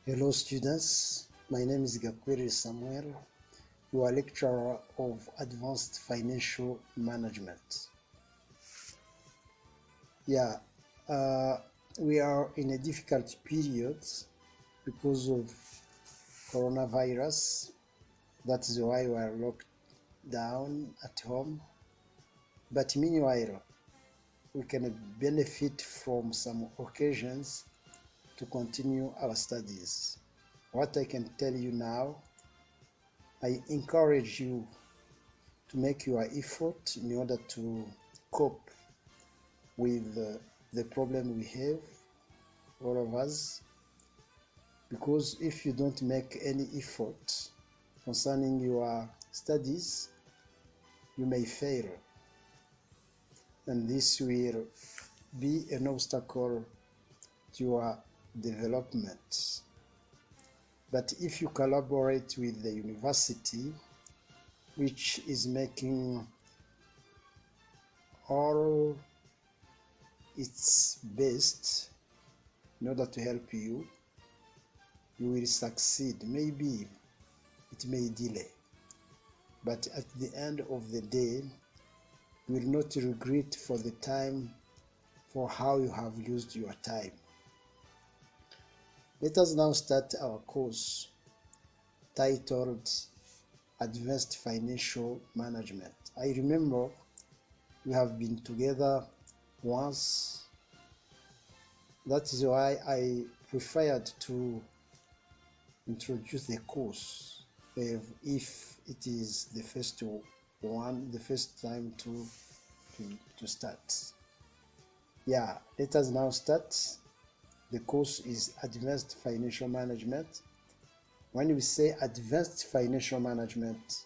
Hello students, my name is Gakwiri Samuel, your lecturer of Advanced Financial Management. Yeah, uh, we are in a difficult period because of coronavirus. That is why we are locked down at home. But meanwhile, we can benefit from some occasions to continue our studies. What I can tell you now, I encourage you to make your effort in order to cope with the problem we have, all of us, because if you don't make any effort concerning your studies, you may fail, and this will be an obstacle to your development. But if you collaborate with the university, which is making all its best in order to help you, you will succeed. Maybe it may delay, but at the end of the day, you will not regret for the time, for how you have used your time. Let us now start our course titled Advanced Financial Management. I remember we have been together once. That is why I preferred to introduce the course if it is the first time to start. Yeah, let us now start. The course is Advanced Financial Management. When we say Advanced Financial Management,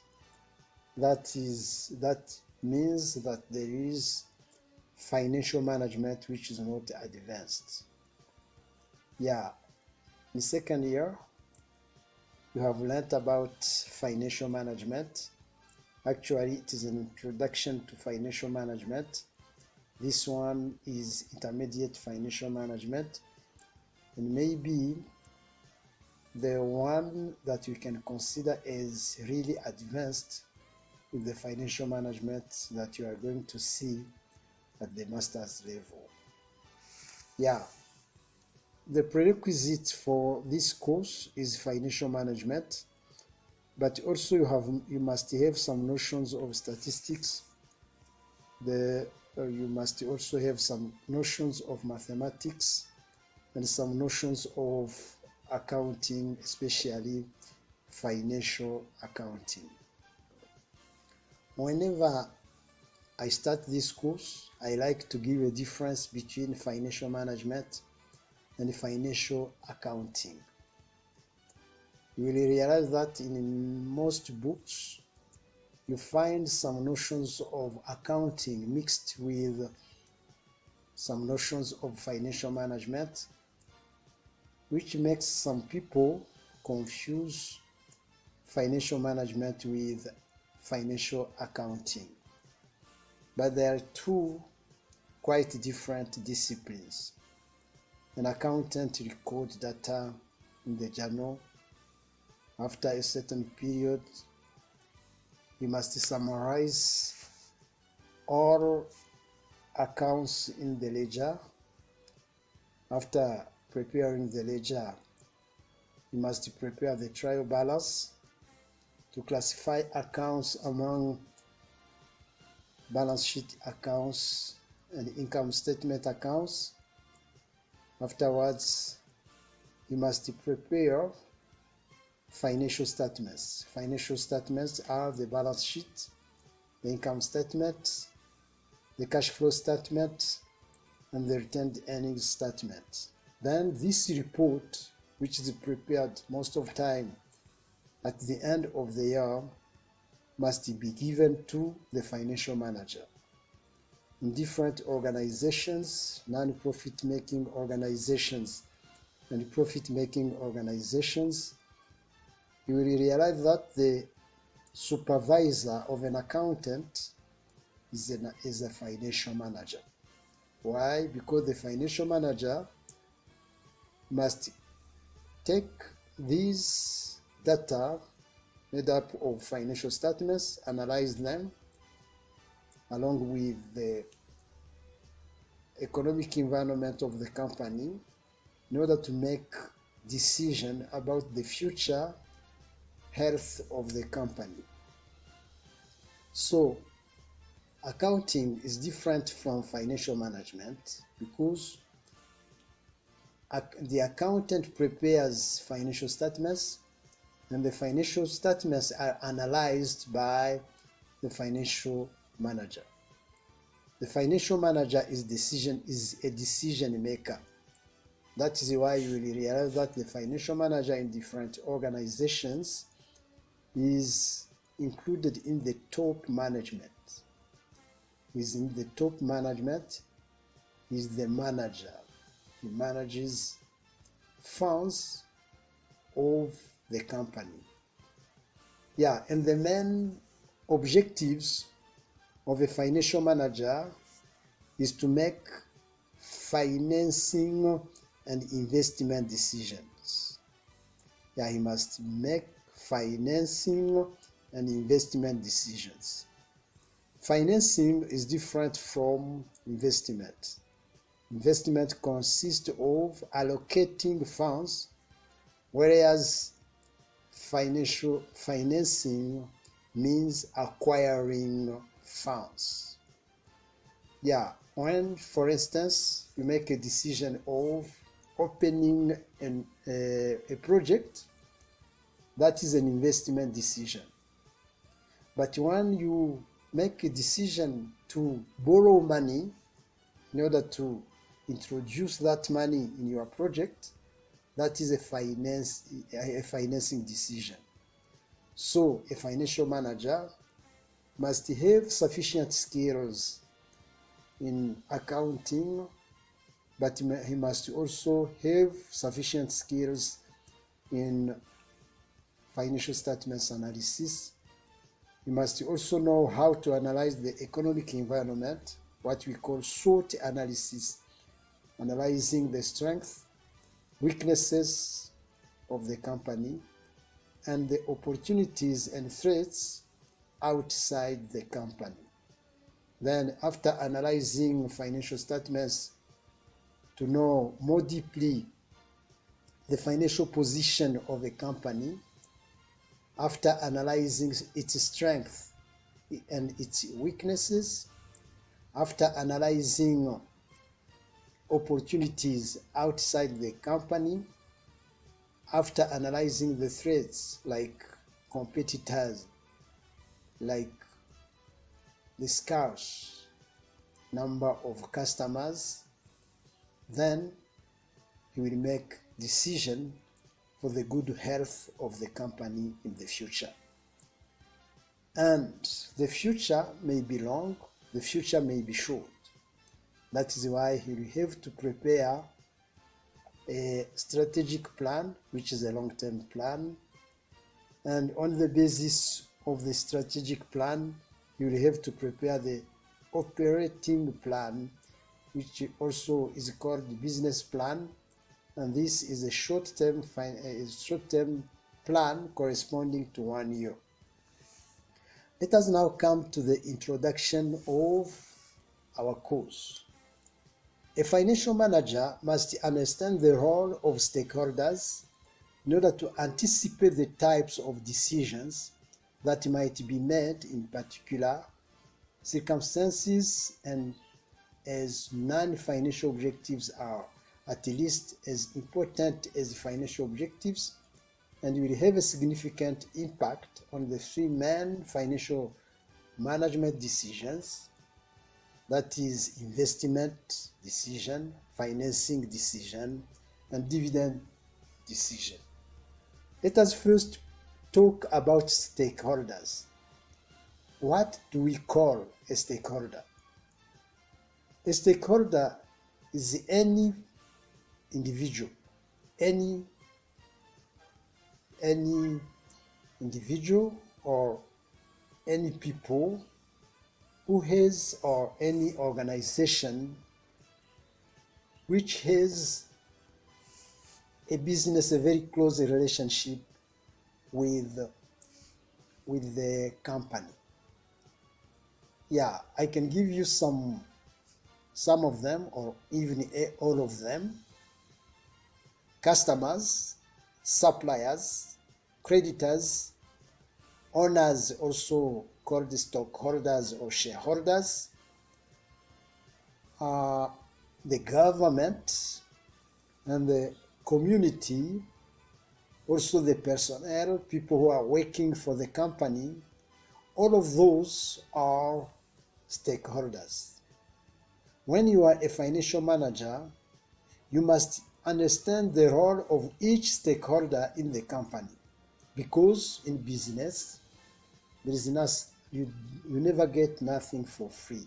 that means that there is financial management which is not advanced. Yeah, in second year, you have learned about financial management. Actually, it is an introduction to financial management. This one is intermediate financial management, and maybe the one that you can consider as really advanced with the financial management that you are going to see at the master's level. Yeah, the prerequisite for this course is financial management, but also you must have some notions of statistics. You must also have some notions of mathematics and some notions of accounting, especially financial accounting. Whenever I start this course, I like to give a difference between financial management and financial accounting. You will realize that in most books, you find some notions of accounting mixed with some notions of financial management, which makes some people confuse financial management with financial accounting. But there are two quite different disciplines. An accountant records data in the journal. After a certain period, he must summarize all accounts in the ledger. After preparing the ledger, you must prepare the trial balance to classify accounts among balance sheet accounts and income statement accounts. Afterwards, you must prepare financial statements. Financial statements are the balance sheet, the income statement, the cash flow statement, and the retained earnings statement. Then this report, which is prepared most of the time at the end of the year, must be given to the financial manager. In different organizations, non-profit making organizations and profit-making organizations, you will realize that the supervisor of an accountant is a financial manager. Why? Because the financial manager must take these data made up of financial statements, analyze them along with the economic environment of the company in order to make decision about the future health of the company. So accounting is different from financial management because the accountant prepares financial statements and the financial statements are analyzed by the financial manager. The financial manager is a decision maker. That is why you will realize that the financial manager in different organizations is included in the top management. He's in the top management, he's the manager. He manages funds of the company. Yeah, and the main objectives of a financial manager is to make financing and investment decisions. Yeah, he must make financing and investment decisions. Financing is different from investment. Investment consists of allocating funds, whereas financing means acquiring funds. Yeah, when, for instance, you make a decision of opening a project, that is an investment decision. But when you make a decision to borrow money in order to introduce that money in your project, that is a financing decision. So a financial manager must have sufficient skills in accounting, but he must also have sufficient skills in financial statements analysis. He must also know how to analyze the economic environment, what we call SWOT analysis, analyzing the strengths, weaknesses of the company, and the opportunities and threats outside the company. Then, after analyzing financial statements to know more deeply the financial position of a company, after analyzing its strengths and its weaknesses, after analyzing opportunities outside the company, after analyzing the threats like competitors, like the scarce number of customers, then he will make decision for the good health of the company in the future. And the future may be long, the future may be short. That is why he will have to prepare a strategic plan, which is a long-term plan. And on the basis of the strategic plan, you will have to prepare the operating plan, which also is called the business plan. And this is a short-term plan corresponding to 1 year. Let us now come to the introduction of our course. A financial manager must understand the role of stakeholders in order to anticipate the types of decisions that might be made in particular circumstances, and as non-financial objectives are at least as important as financial objectives and will have a significant impact on the three main financial management decisions, that is investment decision, financing decision, and dividend decision. Let us first talk about stakeholders. What do we call a stakeholder? A stakeholder is any individual, any individual or any people who has, or any organization which has a business a very close relationship with the company. Yeah, I can give you some of them, or even all of them. Customers, suppliers, creditors, owners, also called stockholders or shareholders, the government and the community, also the personnel, people who are working for the company. All of those are stakeholders. When you are a financial manager, you must understand the role of each stakeholder in the company, because in business, there is you never get nothing for free.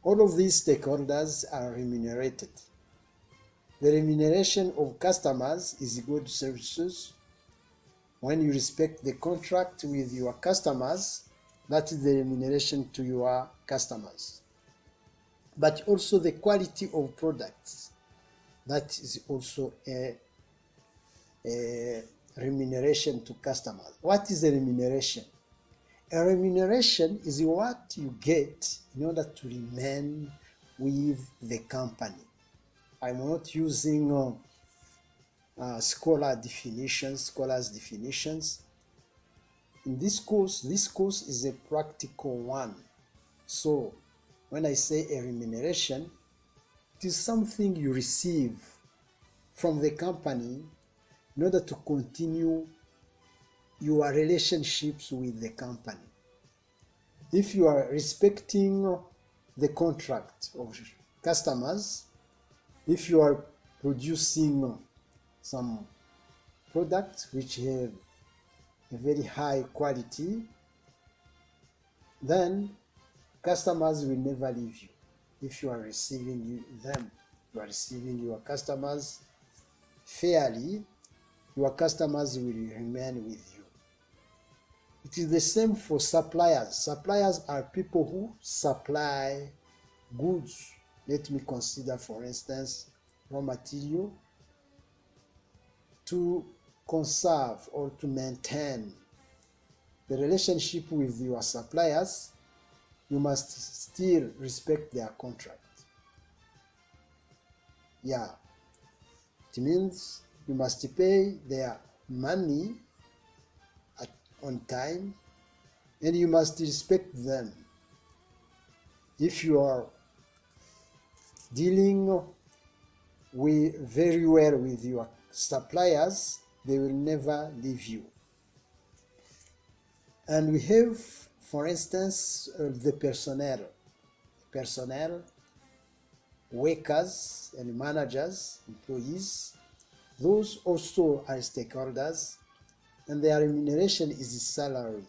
All of these stakeholders are remunerated. The remuneration of customers is good services. When you respect the contract with your customers, that is the remuneration to your customers. But also the quality of products, that is also a remuneration to customers. What is a remuneration? A remuneration is what you get in order to remain with the company. I'm not using scholars' definitions. In this course is a practical one. So when I say a remuneration, it is something you receive from the company in order to continue your relationships with the company. If you are respecting the contract of customers, if you are producing some products which have a very high quality, then customers will never leave you. If you are receiving them, you are receiving your customers fairly, your customers will remain with you. It is the same for suppliers. Suppliers are people who supply goods. Let me consider, for instance, raw material to conserve or to maintain the relationship with your suppliers. You must still respect their contract. Yeah, it means you must pay their money on time, and you must respect them. If you are dealing very well with your suppliers, they will never leave you. And we have, for instance, the personnel, workers and managers, employees. Those also are stakeholders, and their remuneration is salary.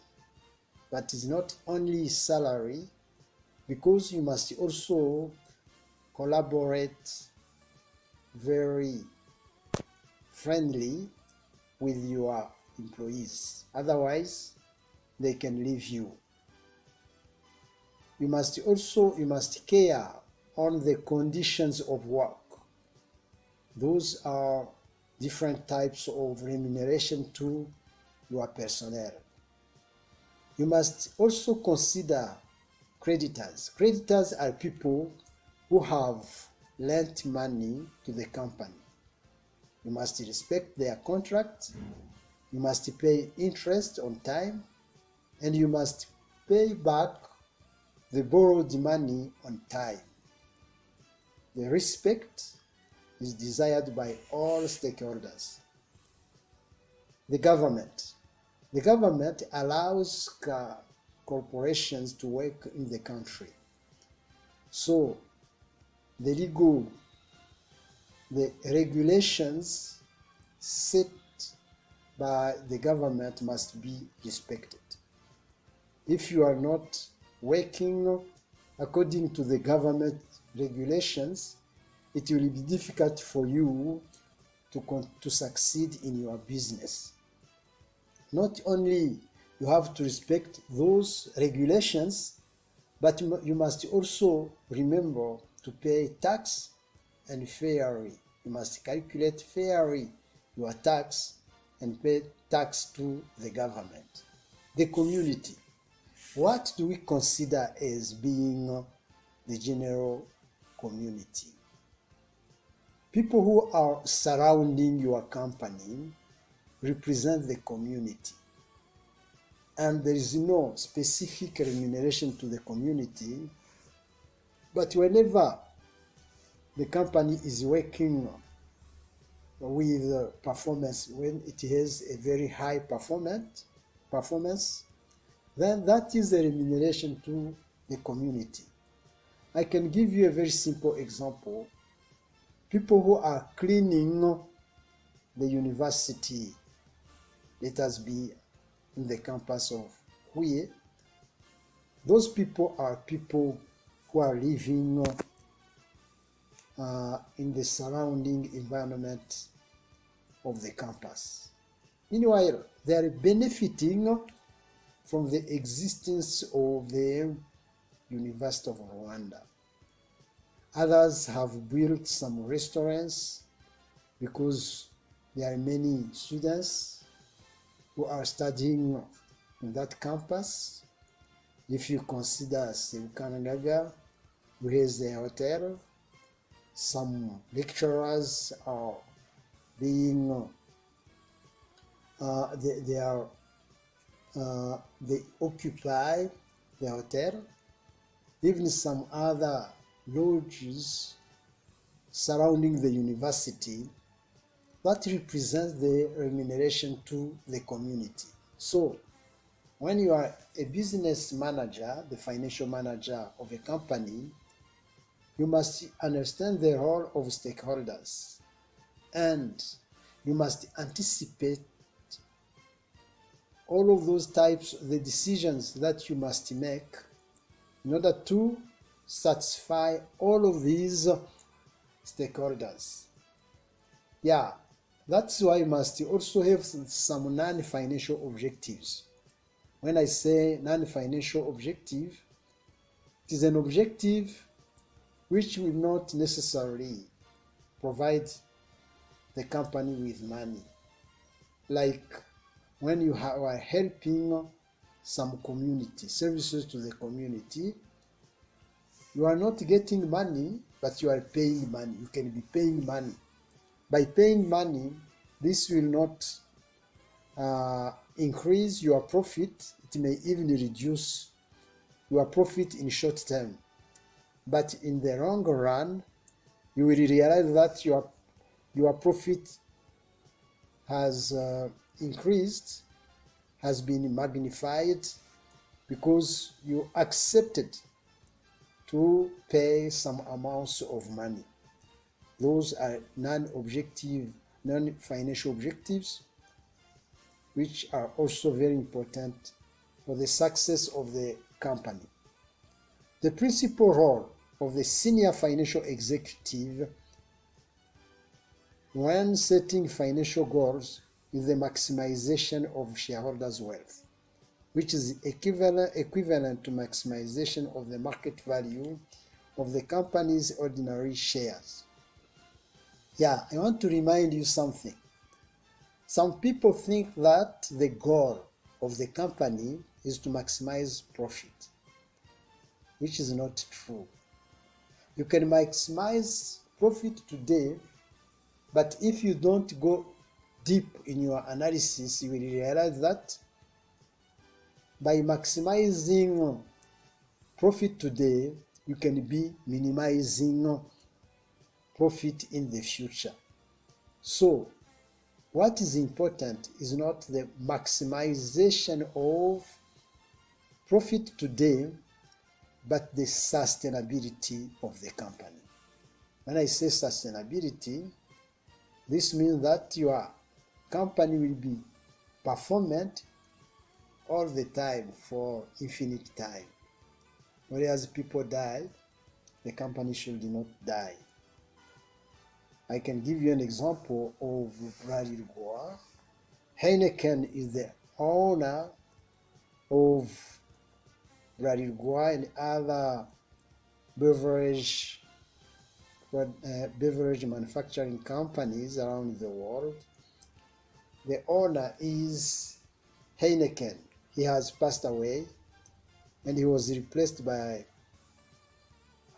But it's not only salary, because you must also collaborate very friendly with your employees. Otherwise, they can leave you. You must care on the conditions of work. Those are different types of remuneration to your personnel. You must also consider creditors. Creditors are people who have lent money to the company. You must respect their contract, you must pay interest on time, and you must pay back the borrowed money on time. The respect is desired by all stakeholders. The government allows corporations to work in the country. So the regulations set by the government must be respected. If you are not working according to the government regulations, it will be difficult for you to succeed in your business. Not only you have to respect those regulations, but you must also remember to pay tax and fairly. You must calculate fairly your tax and pay tax to the government. The community. What do we consider as being the general community? People who are surrounding your company represent the community. And there is no specific remuneration to the community, but whenever the company is working with performance, when it has a very high performance, then that is a remuneration to the community. I can give you a very simple example. People who are cleaning the university, let us be in the campus of Hui, those people are people who are living in the surrounding environment of the campus. Meanwhile, they are benefiting from the existence of the University of Rwanda. Others have built some restaurants because there are many students who are studying in that campus. If you consider Sebukanagaga, who has a hotel, some lecturers are being they occupy the hotel. Even some other lodges surrounding the university, that represents the remuneration to the community. So when you are a business manager, the financial manager of a company, you must understand the role of stakeholders, and you must anticipate all of those types of the decisions that you must make in order to satisfy all of these stakeholders. Yeah, that's why you must also have some non-financial objectives. When I say non-financial objective, it is an objective which will not necessarily provide the company with money. Like when you are helping some community, services to the community, you are not getting money, but you are paying money. You can be paying money. By paying money, this will not increase your profit. It may even reduce your profit in short term. But in the long run, you will realize that your profit has increased, has been magnified, because you accepted to pay some amounts of money. Those are non-financial objectives, which are also very important for the success of the company. The principal role of the senior financial executive when setting financial goals is the maximization of shareholders' wealth, which is equivalent to maximization of the market value of the company's ordinary shares. Yeah, I want to remind you something. Some people think that the goal of the company is to maximize profit, which is not true. You can maximize profit today, but if you don't go deep in your analysis, you will realize that by maximizing profit today, you can be minimizing profit in the future. So, what is important is not the maximization of profit today, but the sustainability of the company. When I say sustainability, this means that your company will be performant all the time for infinite time. Whereas people die, the company should not die. I can give you an example of Bralirwa. Heineken is the owner of Bralirwa and other beverage beverage manufacturing companies around the world. The owner is Heineken. He has passed away and he was replaced by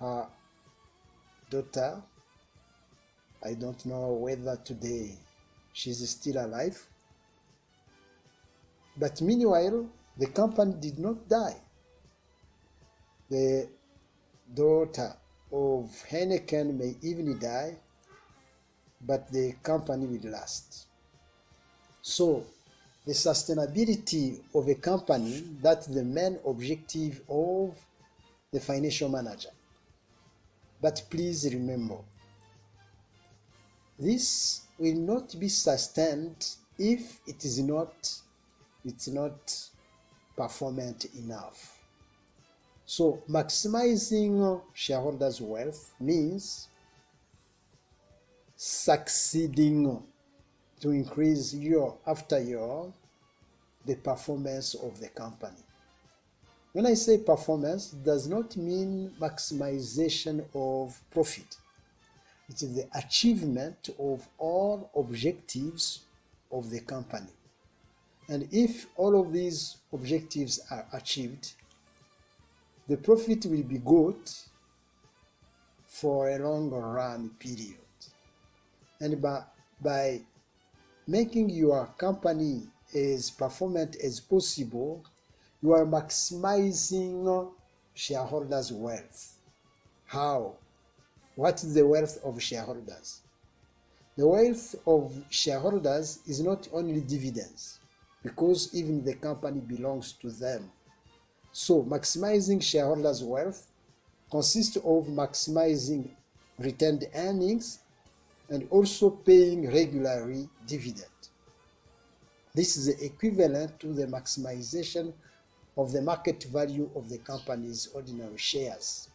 her daughter. I don't know whether today she's still alive. But meanwhile, the company did not die. The daughter of Heineken may even die, but the company will last. So, the sustainability of a company, that's the main objective of the financial manager. But please remember, this will not be sustained if it's not performant enough. So maximizing shareholders' wealth means succeeding to increase year after year the performance of the company. When I say performance, it does not mean maximization of profit. It is the achievement of all objectives of the company. And if all of these objectives are achieved, the profit will be good for a long run period. And by making your company as performant as possible, you are maximizing shareholders' wealth. How? What is the wealth of shareholders? The wealth of shareholders is not only dividends, because even the company belongs to them. So maximizing shareholders' wealth consists of maximizing retained earnings and also paying regularly dividend. This is equivalent to the maximization of the market value of the company's ordinary shares.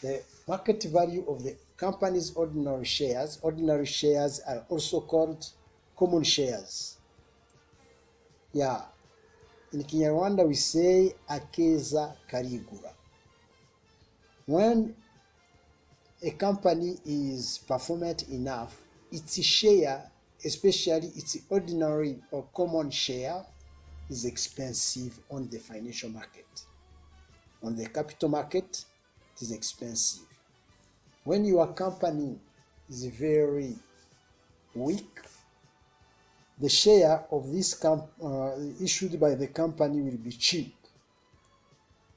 The market value of the company's ordinary shares are also called common shares. Yeah. In Kinyarwanda we say akeza karigura. When a company is performant enough, its share, especially its ordinary or common share, is expensive on the financial market. On the capital market, it is expensive. When your company is very weak, the share of this issued by the company will be cheap.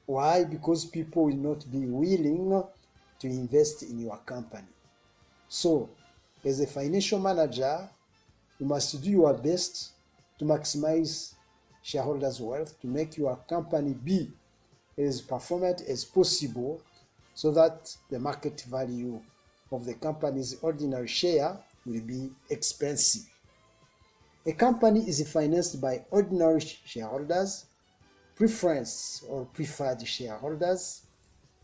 Why? Because people will not be willing to invest in your company. So, as a financial manager, you must do your best to maximize shareholders' wealth, to make your company be as performant as possible, so that the market value of the company's ordinary share will be expensive. A company is financed by ordinary shareholders, preference or preferred shareholders,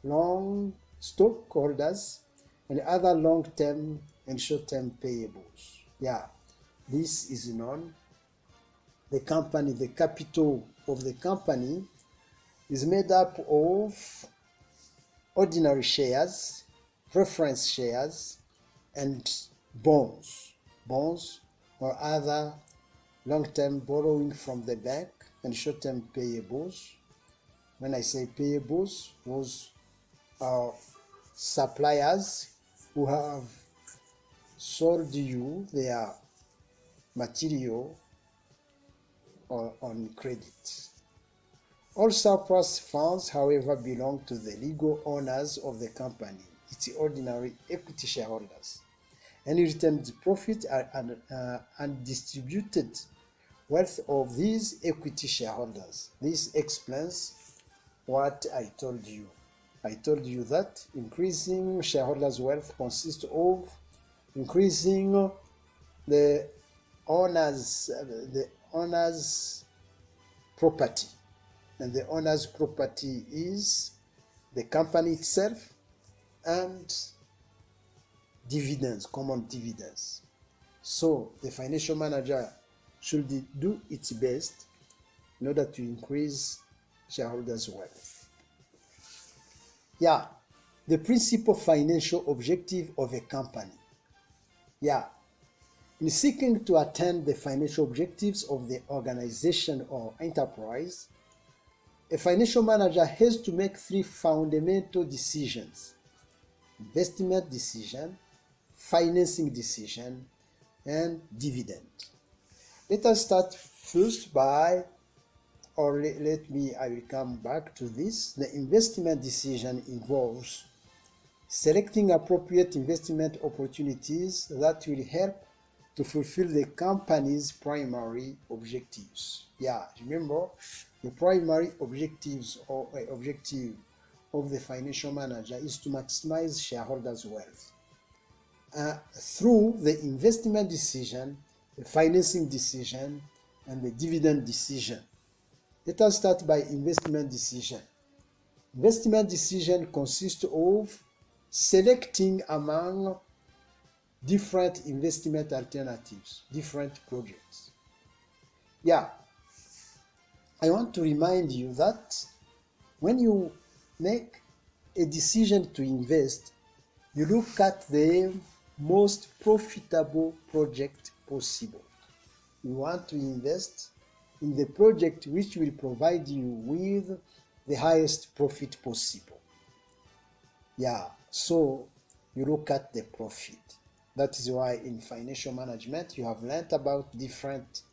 long stockholders, and other long-term and short-term payables. Yeah, this is known. The capital of the company is made up of ordinary shares, preference shares, and bonds or other long-term borrowing from the bank, and short-term payables. When I say payables, those are suppliers who have sold you their material on credit. All surplus funds, however, belong to the legal owners of the company, its ordinary equity shareholders. Any returned profit are undistributed wealth of these equity shareholders. This explains what I told you. I told you that increasing shareholders' wealth consists of increasing the owner's property. And the owner's property is the company itself and dividends, common dividends. So the financial manager should do its best in order to increase shareholders' wealth. Yeah, the principal financial objective of a company. Yeah, in seeking to attain the financial objectives of the organization or enterprise, a financial manager has to make three fundamental decisions: investment decision, financing decision, and dividend. Let us start first by, I will come back to this. The investment decision involves selecting appropriate investment opportunities that will help to fulfill the company's primary objectives. Yeah, remember, the primary objectives or objective of the financial manager is to maximize shareholders' wealth. Through the investment decision, the financing decision, and the dividend decision. Let us start by investment decision. Investment decision consists of selecting among different investment alternatives, different projects. Yeah, I want to remind you that when you make a decision to invest, you look at the most profitable project possible. You want to invest in the project which will provide you with the highest profit possible. Yeah, so you look at the profit. That is why in financial management you have learned about different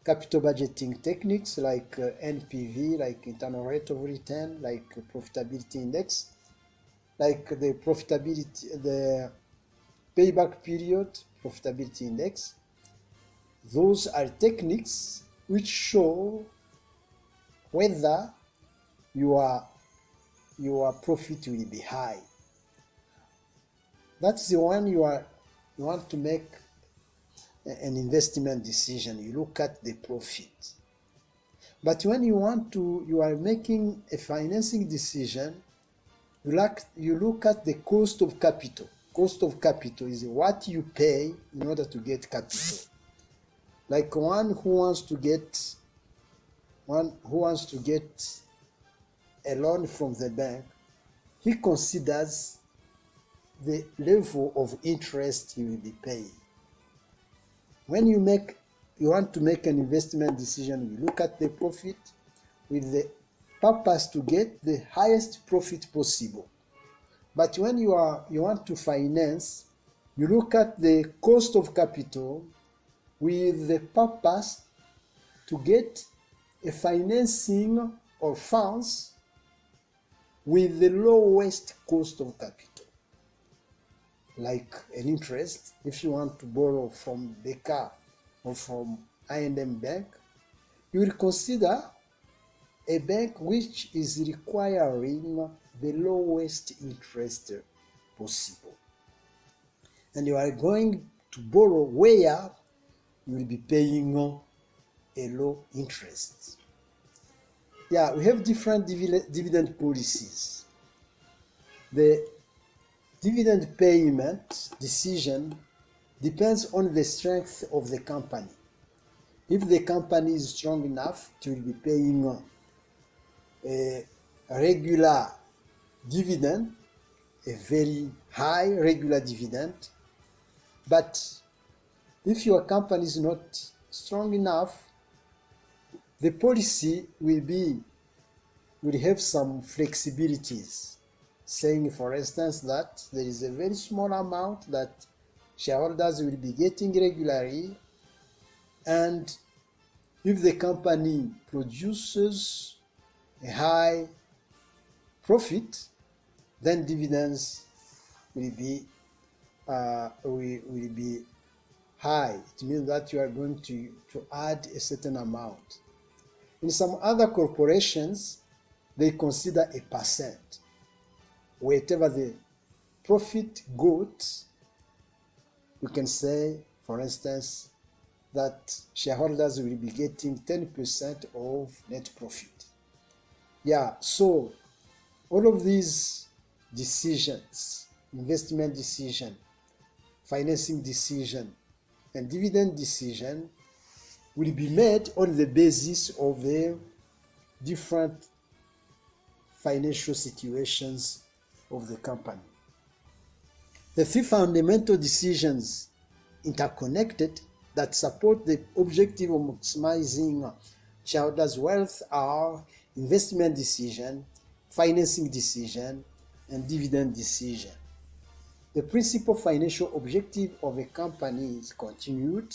capital budgeting techniques like NPV, like internal rate of return, like profitability index, like the payback period profitability index. Those are techniques which show whether your profit will be high. That's the one you want to make an investment decision. You look at the profit. But when you are making a financing decision, you look at the cost of capital. Cost of capital is what you pay in order to get capital. Like one who wants to get a loan from the bank, he considers the level of interest he will be paying. When you want to make an investment decision, you look at the profit with the purpose to get the highest profit possible. But when you want to finance, you look at the cost of capital with the purpose to get a financing or funds with the lowest cost of capital. Like an interest, if you want to borrow from Acca or from I&M Bank, you will consider a bank which is requiring the lowest interest possible. And you are going to borrow where you will be paying a low interest. Yeah, we have different dividend policies. The dividend payment decision depends on the strength of the company. If the company is strong enough, it will be paying a regular dividend, a very high regular dividend. But if your company is not strong enough, the policy will have some flexibilities, saying, for instance, that there is a very small amount that shareholders will be getting regularly, and if the company produces a high profit, then dividends will be high. It means that you are going to add a certain amount. In some other corporations, they consider a percent. Whatever the profit got, you can say, for instance, that shareholders will be getting 10% of net profit. Yeah, so all of these decisions, investment decision, financing decision, and dividend decision will be made on the basis of the different financial situations of the company. The three fundamental decisions interconnected that support the objective of maximizing shareholders' wealth are investment decision, financing decision, and dividend decision. The principal financial objective of a company is continued.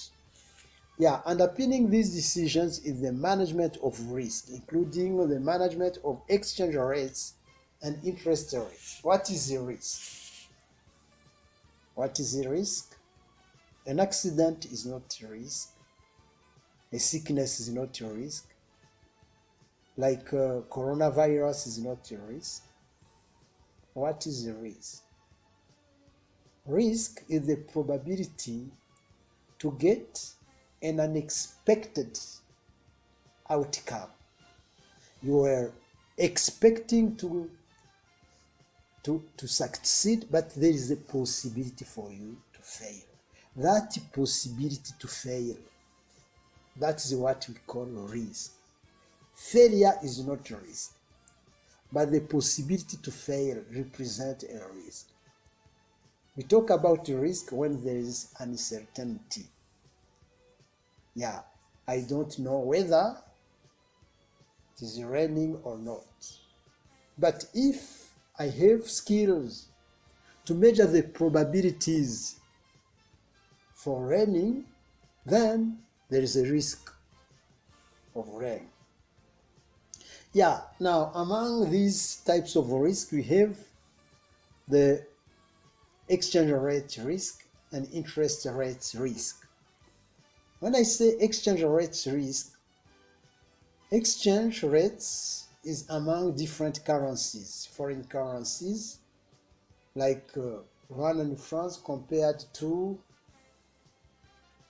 Underpinning these decisions is the management of risk, including the management of exchange rates and interest rates. What is the risk? What is the risk? An accident is not a risk. A sickness is not a risk. Like coronavirus is not a risk. What is the risk? Risk is the probability to get an unexpected outcome. You were expecting to succeed, but there is a possibility for you to fail. That possibility to fail, that is what we call risk. Failure is not a risk, but the possibility to fail represents a risk. We talk about risk when there is uncertainty. I don't know whether it is raining or not. But if I have skills to measure the probabilities for raining, then there is a risk of rain. Now among these types of risk, we have the exchange rate risk and interest rate risk. When I say exchange rate risk, exchange rates is among different currencies, foreign currencies, like one in France compared to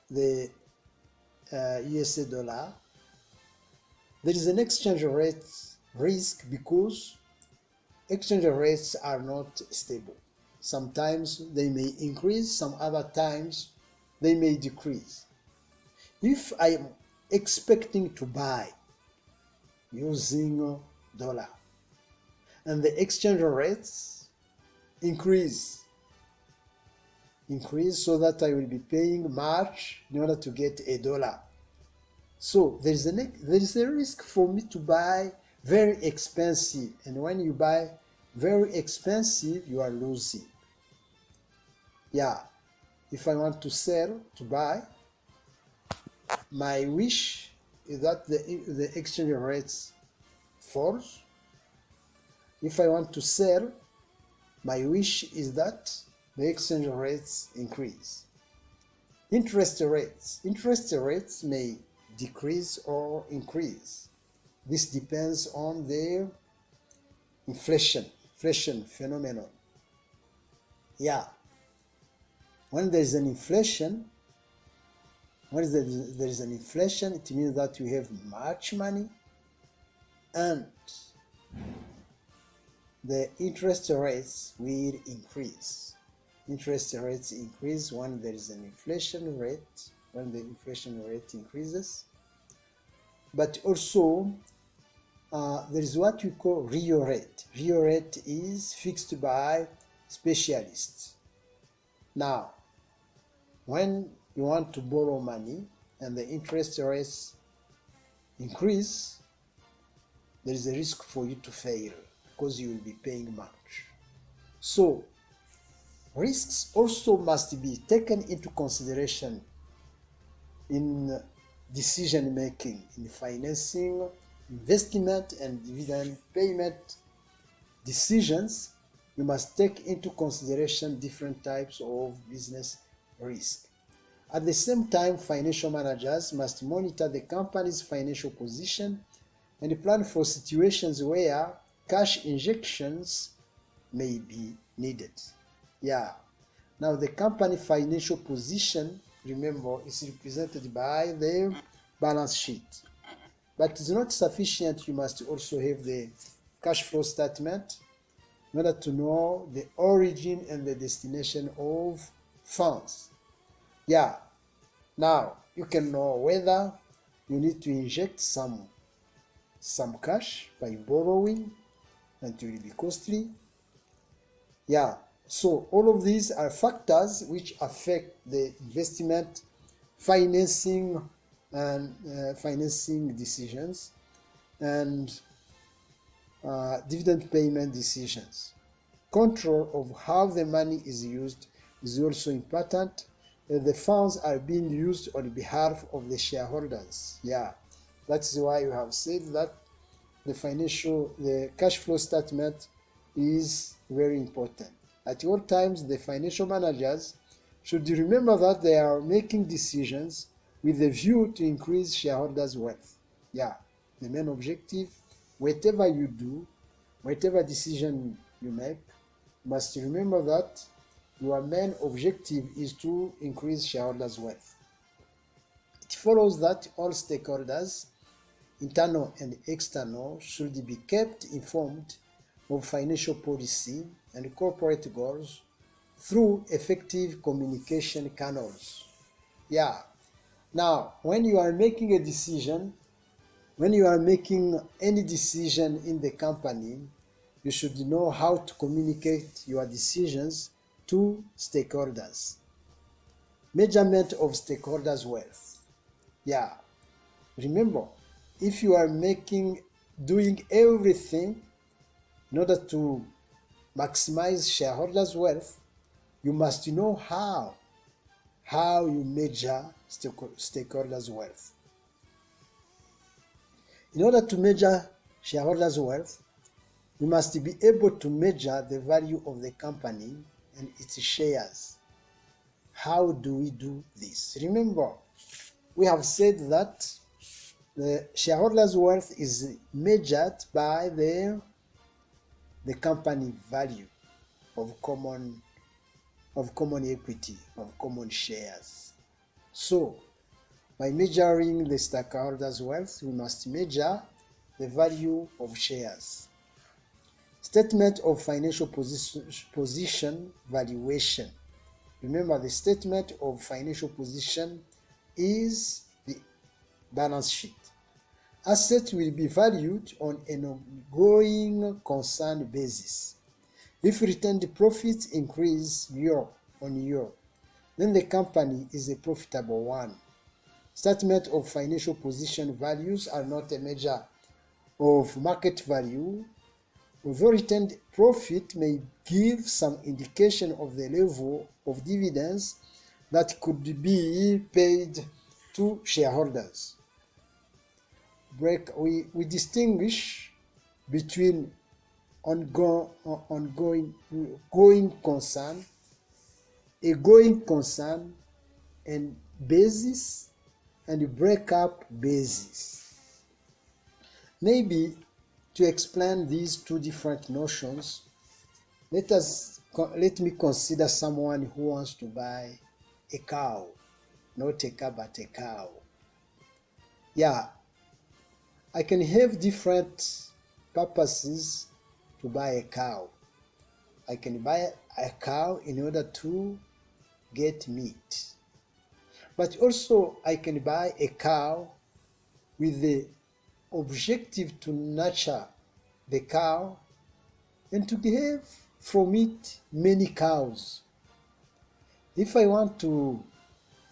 the USA dollar. There is an exchange rate risk because exchange rates are not stable. Sometimes they may increase, some other times they may decrease. If I am expecting to buy using dollar and the exchange rates increase so that I will be paying much in order to get a dollar. So there is a risk for me to buy very expensive, and when you buy very expensive, you are losing. If I want to sell, to buy, my wish is that the exchange rates falls. If I want to sell, my wish is that the exchange rates increase. Interest rates may decrease or increase. This depends on the inflation phenomenon. When there is an inflation, it means that you have much money, and the interest rates will increase. Interest rates increase when there is an inflation rate, when the inflation rate increases. But also, there is what we call real rate. Real rate is fixed by specialists. Now, when you want to borrow money and the interest rates increase, there is a risk for you to fail because you will be paying much. So, risks also must be taken into consideration in decision making, in financing, investment, and dividend payment decisions. You must take into consideration different types of business risk. At the same time, financial managers must monitor the company's financial position and plan for situations where cash injections may be needed. Now the company financial position, remember, is represented by the balance sheet. But it's not sufficient. You must also have the cash flow statement in order to know the origin and the destination of funds. Now you can know whether you need to inject some cash by borrowing, and it will be costly. Yeah, so all of these are factors which affect the investment, financing, and financing decisions, and dividend payment decisions. Control of how the money is used is also important. The funds are being used on behalf of the shareholders. Yeah, that's why you have said that the cash flow statement is very important. At all times, the financial managers should remember that they are making decisions with a view to increase shareholders' wealth. Yeah, the main objective, whatever you do, whatever decision you make, you must remember that your main objective is to increase shareholders' wealth. It follows that all stakeholders, internal and external, should be kept informed of financial policy and corporate goals through effective communication channels. Yeah. Now, when you are making a decision, when you are making any decision in the company, you should know how to communicate your decisions to stakeholders. Measurement of stakeholders' wealth. Yeah. Remember, if you are doing everything in order to maximize shareholders' wealth, you must know how you measure stakeholders' wealth. In order to measure shareholders' wealth, we must be able to measure the value of the company and its shares. How do we do this? Remember, we have said that the shareholders' wealth is measured by the company value of common equity, of common shares. So, by measuring the stakeholders' wealth, we must measure the value of shares. Statement of financial position valuation. Remember, the statement of financial position is the balance sheet. Assets will be valued on an ongoing concern basis. If retained profits increase year on year, then the company is a profitable one. Statement of financial position values are not a measure of market value. Although retained profit may give some indication of the level of dividends that could be paid to shareholders. We distinguish between ongoing concern, a going concern, and basis and breakup basis. Maybe to explain these two different notions, let me consider someone who wants to buy a cow, not a car but a cow. Yeah, I can have different purposes to buy a cow. I can buy a cow in order to get meat. But also I can buy a cow with the objective to nurture the cow and to have from it many cows. If I want to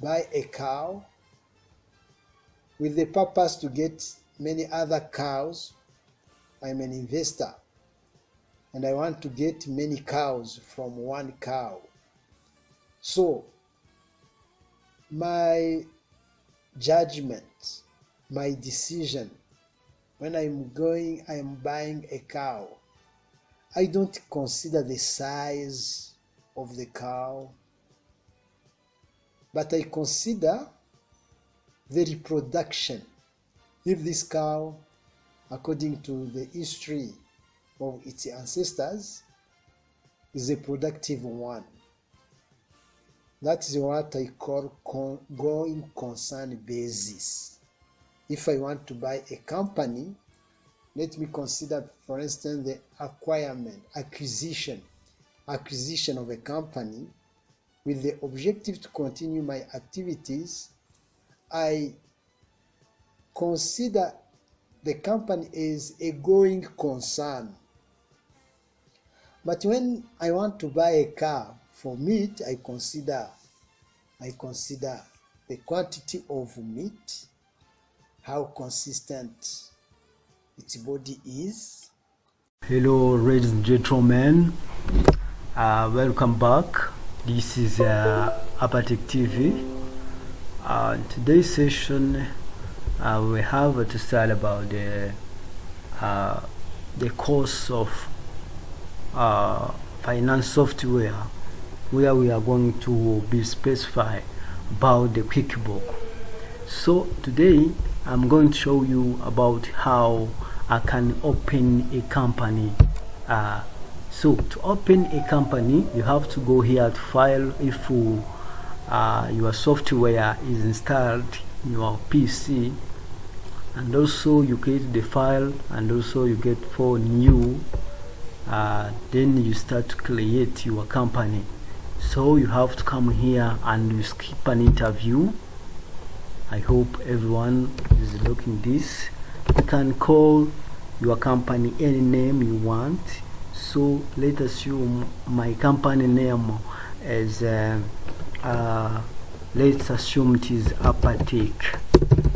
buy a cow with the purpose to get many other cows, I'm an investor and I want to get many cows from one cow. So my judgment, my decision, when I am buying a cow, I don't consider the size of the cow, but I consider the reproduction. If this cow, according to the history of its ancestors, is a productive one, that is what I call going concern basis. If I want to buy a company, let me consider, for instance, the acquisition of a company with the objective to continue my activities. I consider the company as a going concern. But when I want to buy a car for meat, I consider the quantity of meat, how consistent its body is. Hello, ladies and gentlemen. Welcome back. This is Apatec TV. Today's session, we have to start about the course of finance software, where we are going to be specified about the QuickBooks. So today I'm going to show you about how I can open a company. So to open a company, you have to go here to file if your software is installed in your PC, and also you create the file, and also you get for new. Then you start to create your company. So you have to come here and you skip an interview. I hope everyone is looking this. You can call your company any name you want. So let's assume my company name is let's assume it is Apatec.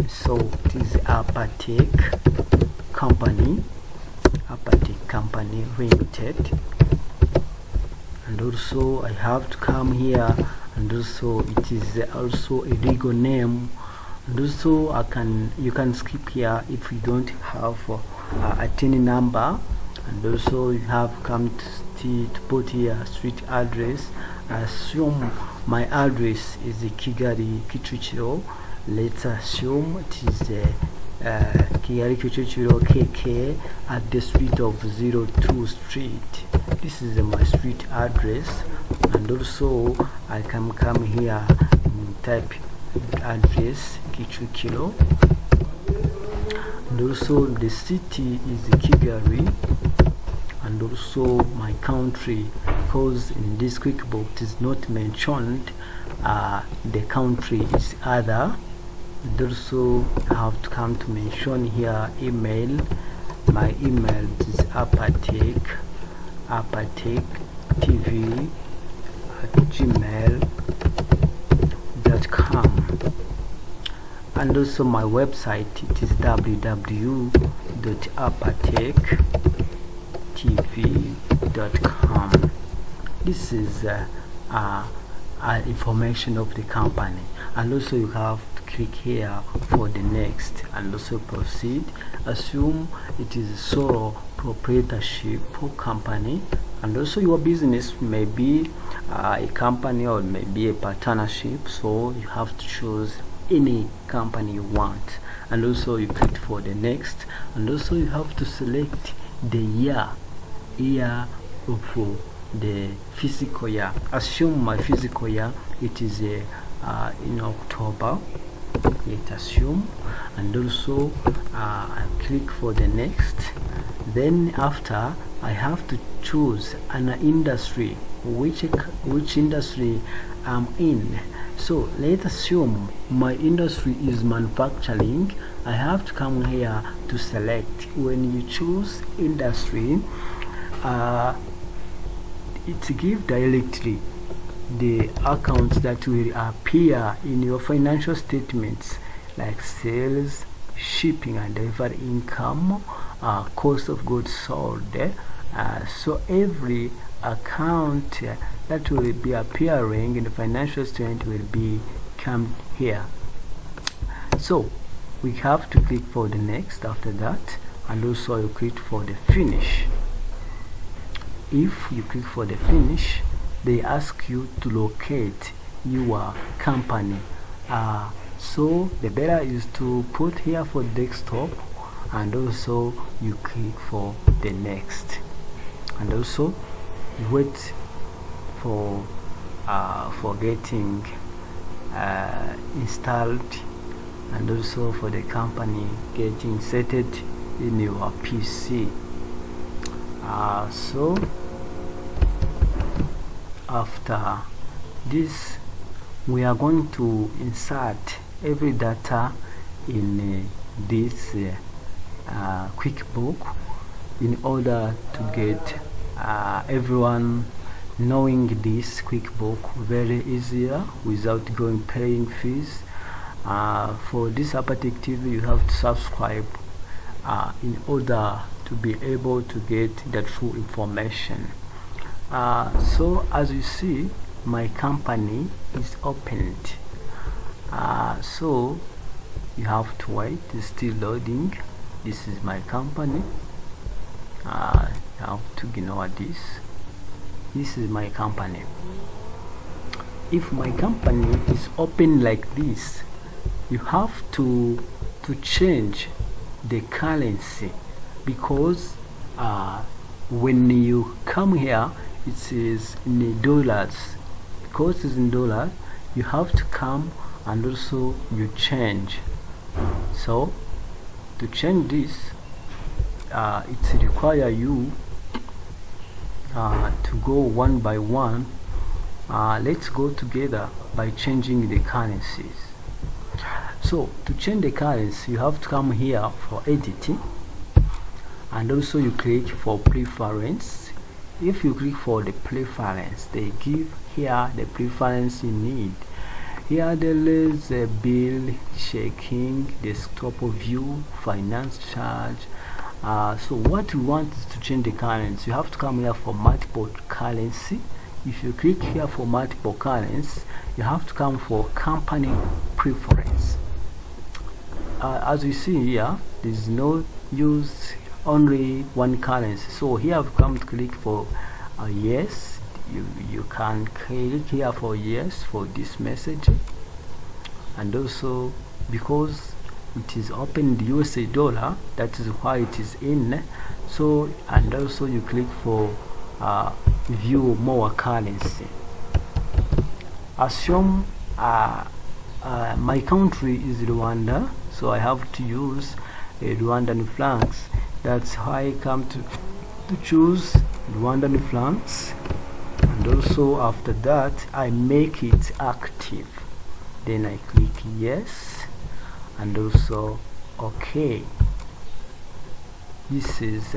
So it is Apatec Company Limited. And also I have to come here, and also it is also a legal name. And also you can skip here if you don't have a TIN number. And also you have come to put here street address. Assume my address is Kigali Kicukiro. Let's assume it is Kigali Kicukiro KK at the street of 02 Street. This is my street address. And also I can come here and type address Kicukiro, and also the city is Kigali, and also my country, because in this QuickBooks is not mentioned the country is other. And also I have to come to mention here email. My email is apatectv@gmail.com. And also my website, it is www.apatectv.com. This is information of the company. And also you have to click here for the next, and also proceed. Assume it is a sole proprietorship company, and also your business may be a company or maybe a partnership, so you have to choose any company you want. And also you click for the next, and also you have to select the year of the physical year. Assume my physical year, it is in October. Let's assume, and also I click for the next. Then after, I have to choose an industry, which industry I'm in. So let's assume my industry is manufacturing. I have to come here to select. When you choose industry, it gives directly the accounts that will appear in your financial statements, like sales, shipping and delivery income, cost of goods sold. So every account that will be appearing in the financial statement will be come here. So we have to click for the next after that, and also you click for the finish. If you click for the finish, they ask you to locate your company. So the better is to put here for desktop, and also you click for the next, and also you wait for getting installed, and also for the company getting inserted in your PC. So after this, we are going to insert every data in this QuickBooks in order to get everyone knowing this QuickBooks very easier without paying fees. For this Apatech TV, you have to subscribe in order to be able to get the true information. So as you see, my company is opened. So you have to wait, it's still loading. This is my company. You have to ignore this. This is my company. If my company is open like this, you have to change the currency, because when you come here it is in dollars. Because it's in dollars, you have to come and also you change. So to change this, it requires you to go one by one. Let's go together by changing the currencies. So to change the currency, you have to come here for editing, and also you click for preference. If you click for the preference, they give here the preference you need. Here there is a bill, checking, desktop view, finance charge. So what you want is to change the currency. You have to come here for multiple currency. If you click here for multiple currency, you have to come for company preference. As you see here, there is no use only one currency. So here I've come to click for yes. You can click here for yes for this message, and also because it is open the USA dollar, that is why it is in. So and also you click for view more currency. Assume my country is Rwanda, so I have to use Rwandan francs. That's why I come to choose Rwandan francs, and also after that I make it active. Then I click yes, and also okay. This is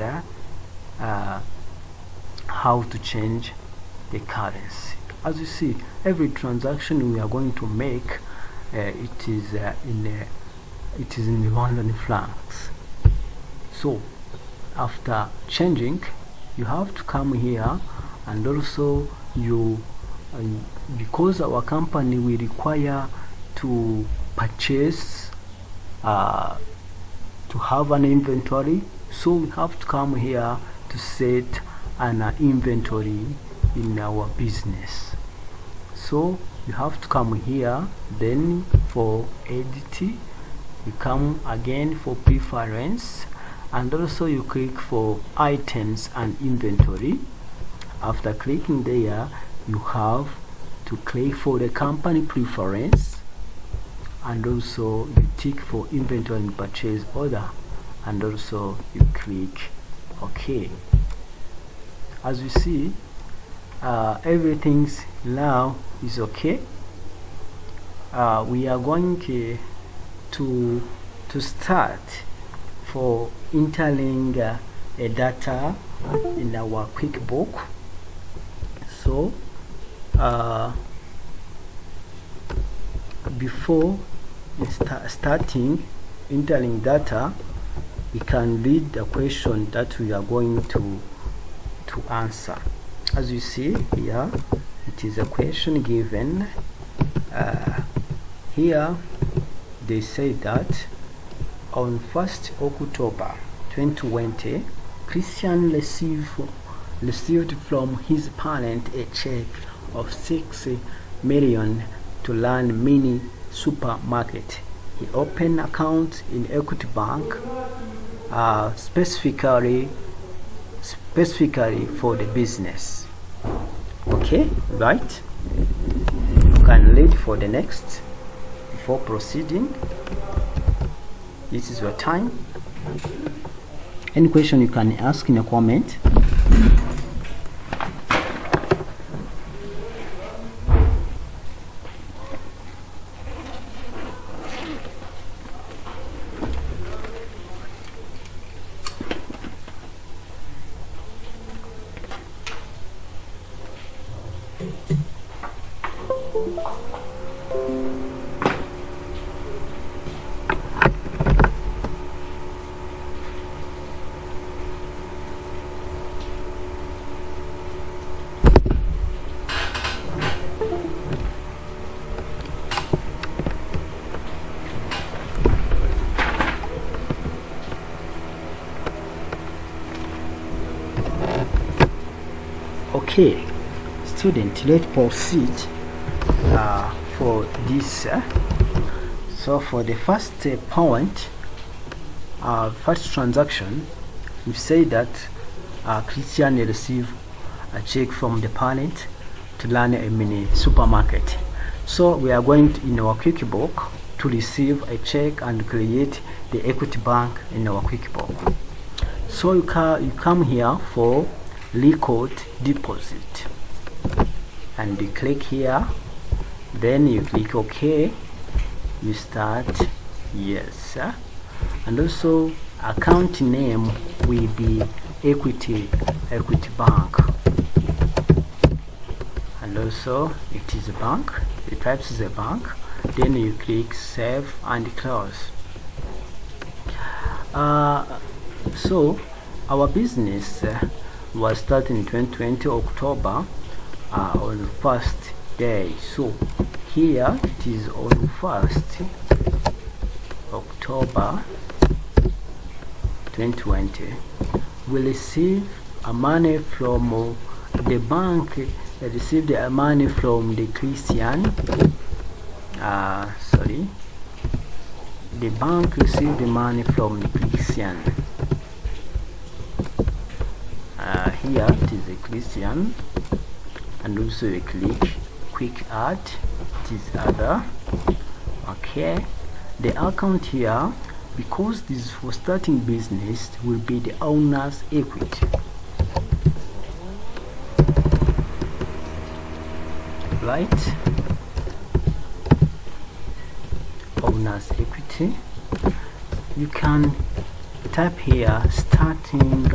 how to change the currency. As you see, every transaction we are going to make, it is in Rwandan francs. So after changing, you have to come here, and also you because our company will require to purchase to have an inventory, so we have to come here to set an inventory in our business. So you have to come here, then for edit you come again for preference, and also you click for items and inventory. After clicking there, you have to click for the company preference, and also you tick for inventory and purchase order, and also you click OK. As you see, everything's now is okay. We are going to start for entering a data in our QuickBooks. So before starting entering data, we can read the question that we are going to answer. As you see here, it is a question given. Here they say that on 1st October 2020, Christian received from his parent a check of 6 million to run mini supermarket. He opened account in Equity Bank, specifically for the business. Okay, right? You can read for the next before proceeding. This is your time. Any question you can ask in a comment. Okay, student, let's proceed for this. So for the first point, first transaction, we say that Christian received a check from the parent to run a mini supermarket. So we are going to, in our QuickBooks, to receive a check and create the equity bank in our QuickBooks. So you come here for record deposit and you click here, then you click OK, you start yes, and also account name will be equity bank, and also it is a bank, the types is a bank, then you click save and close. So our business was started in 2020 October on first day. So here it is on 1st October 2020. We receive a money from the bank. Received the money from the Christian. The bank received the money from the Christian. Here it is a Christian, and also you click quick add, it is other. Okay, the account here, because this is for starting business, will be the owner's equity, right? Owner's equity. You can type here starting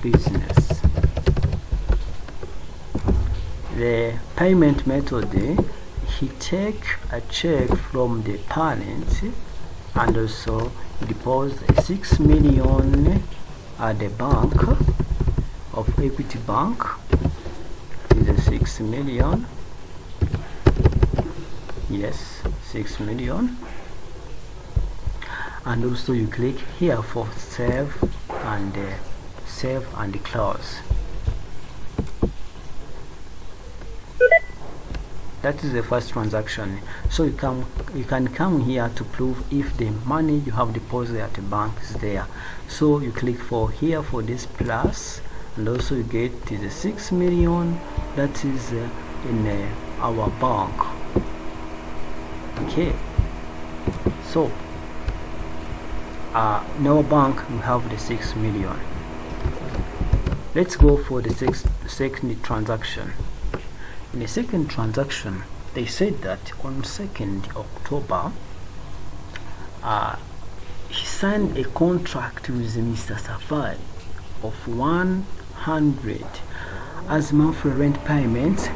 business. The payment method, he take a check from the parent and also deposit 6 million at the bank of Equity Bank. Is a 6 million. Yes, 6 million. And also you click here for save and close. That is the first transaction. So you can come here to prove if the money you have deposited at the bank is there. So you click for here for this plus, and also you get the 6 million that is in our bank. Okay, so in our bank we have the 6 million. Let's go for the second transaction. In the second transaction, they said that on 2nd October, he signed a contract with Mr. Safari of 100 as monthly rent payment,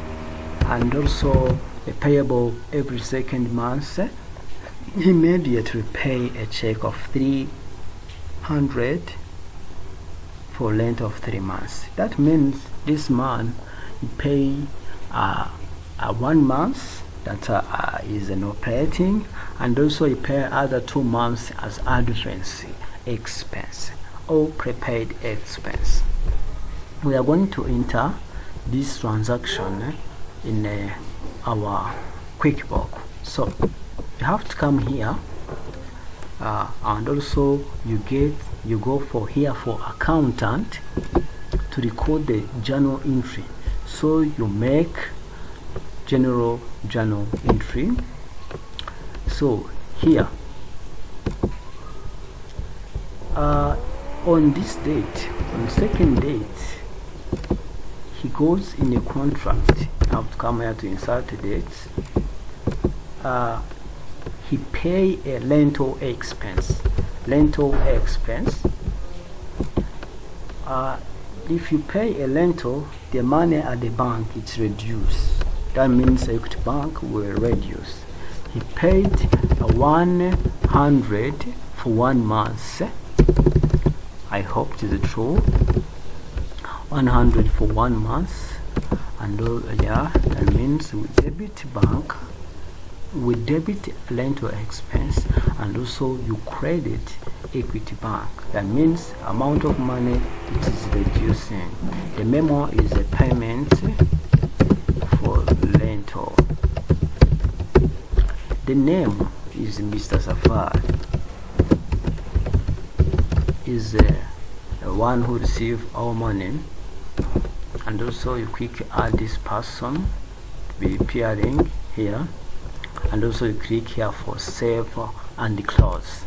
and also a payable every second month. He immediately pay a check of 300 for length of 3 months. That means this man pay 1 month that is an operating, and also you pay other 2 months as advance expense or prepaid expense. We are going to enter this transaction in our QuickBooks. So you have to come here, and also you go for here for accountant to record the journal entry. So you make general journal entry. So here on this date, on the second date, he goes in a contract. You have to come here to insert the dates. He pay a rental expense. If you pay a rental, the money at the bank is reduced. That means Equity Bank will reduce. He paid 100 for 1 month. I hope it is true. 100 for 1 month, and yeah, that means we debit bank, we debit rental expense, and also you credit Equity Bank. That means amount of money it is reducing. The memo is a payment for rental. The name is Mr. Safari. Is the one who received our money, and also you click add this person to be appearing here, and also you click here for save and close.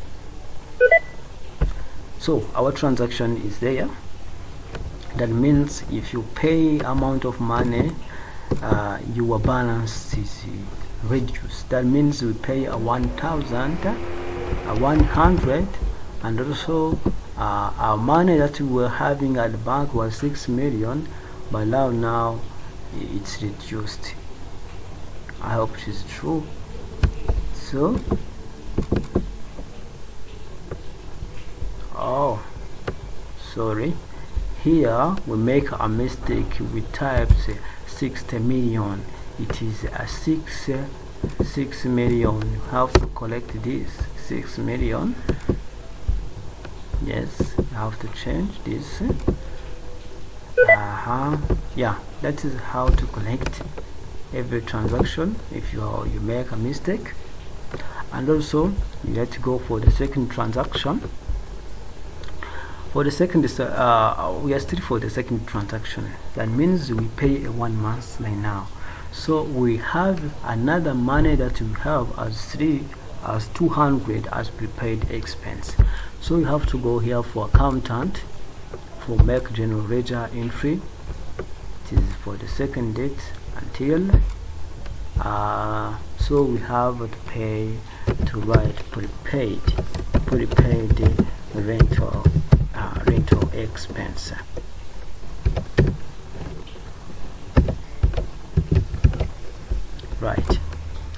So our transaction is there. That means if you pay amount of money, your balance is reduced. That means we pay a 1,100, and also our money that we were having at the bank was 6 million, but now it's reduced. I hope it is true. So sorry, here we make a mistake. We typed 60 million. It is a 6 million. You have to collect this 6 million. Yes, you have to change this. Yeah, that is how to connect every transaction if you make a mistake. And also you have to go for the second transaction. For the second, we are still for the second transaction. That means we pay 1 month like now. So we have another money that we have as 200 as prepaid expense. So you have to go here for accountant for make general ledger entry. It is for the second date until so we have to pay to write prepaid rental expense. Right,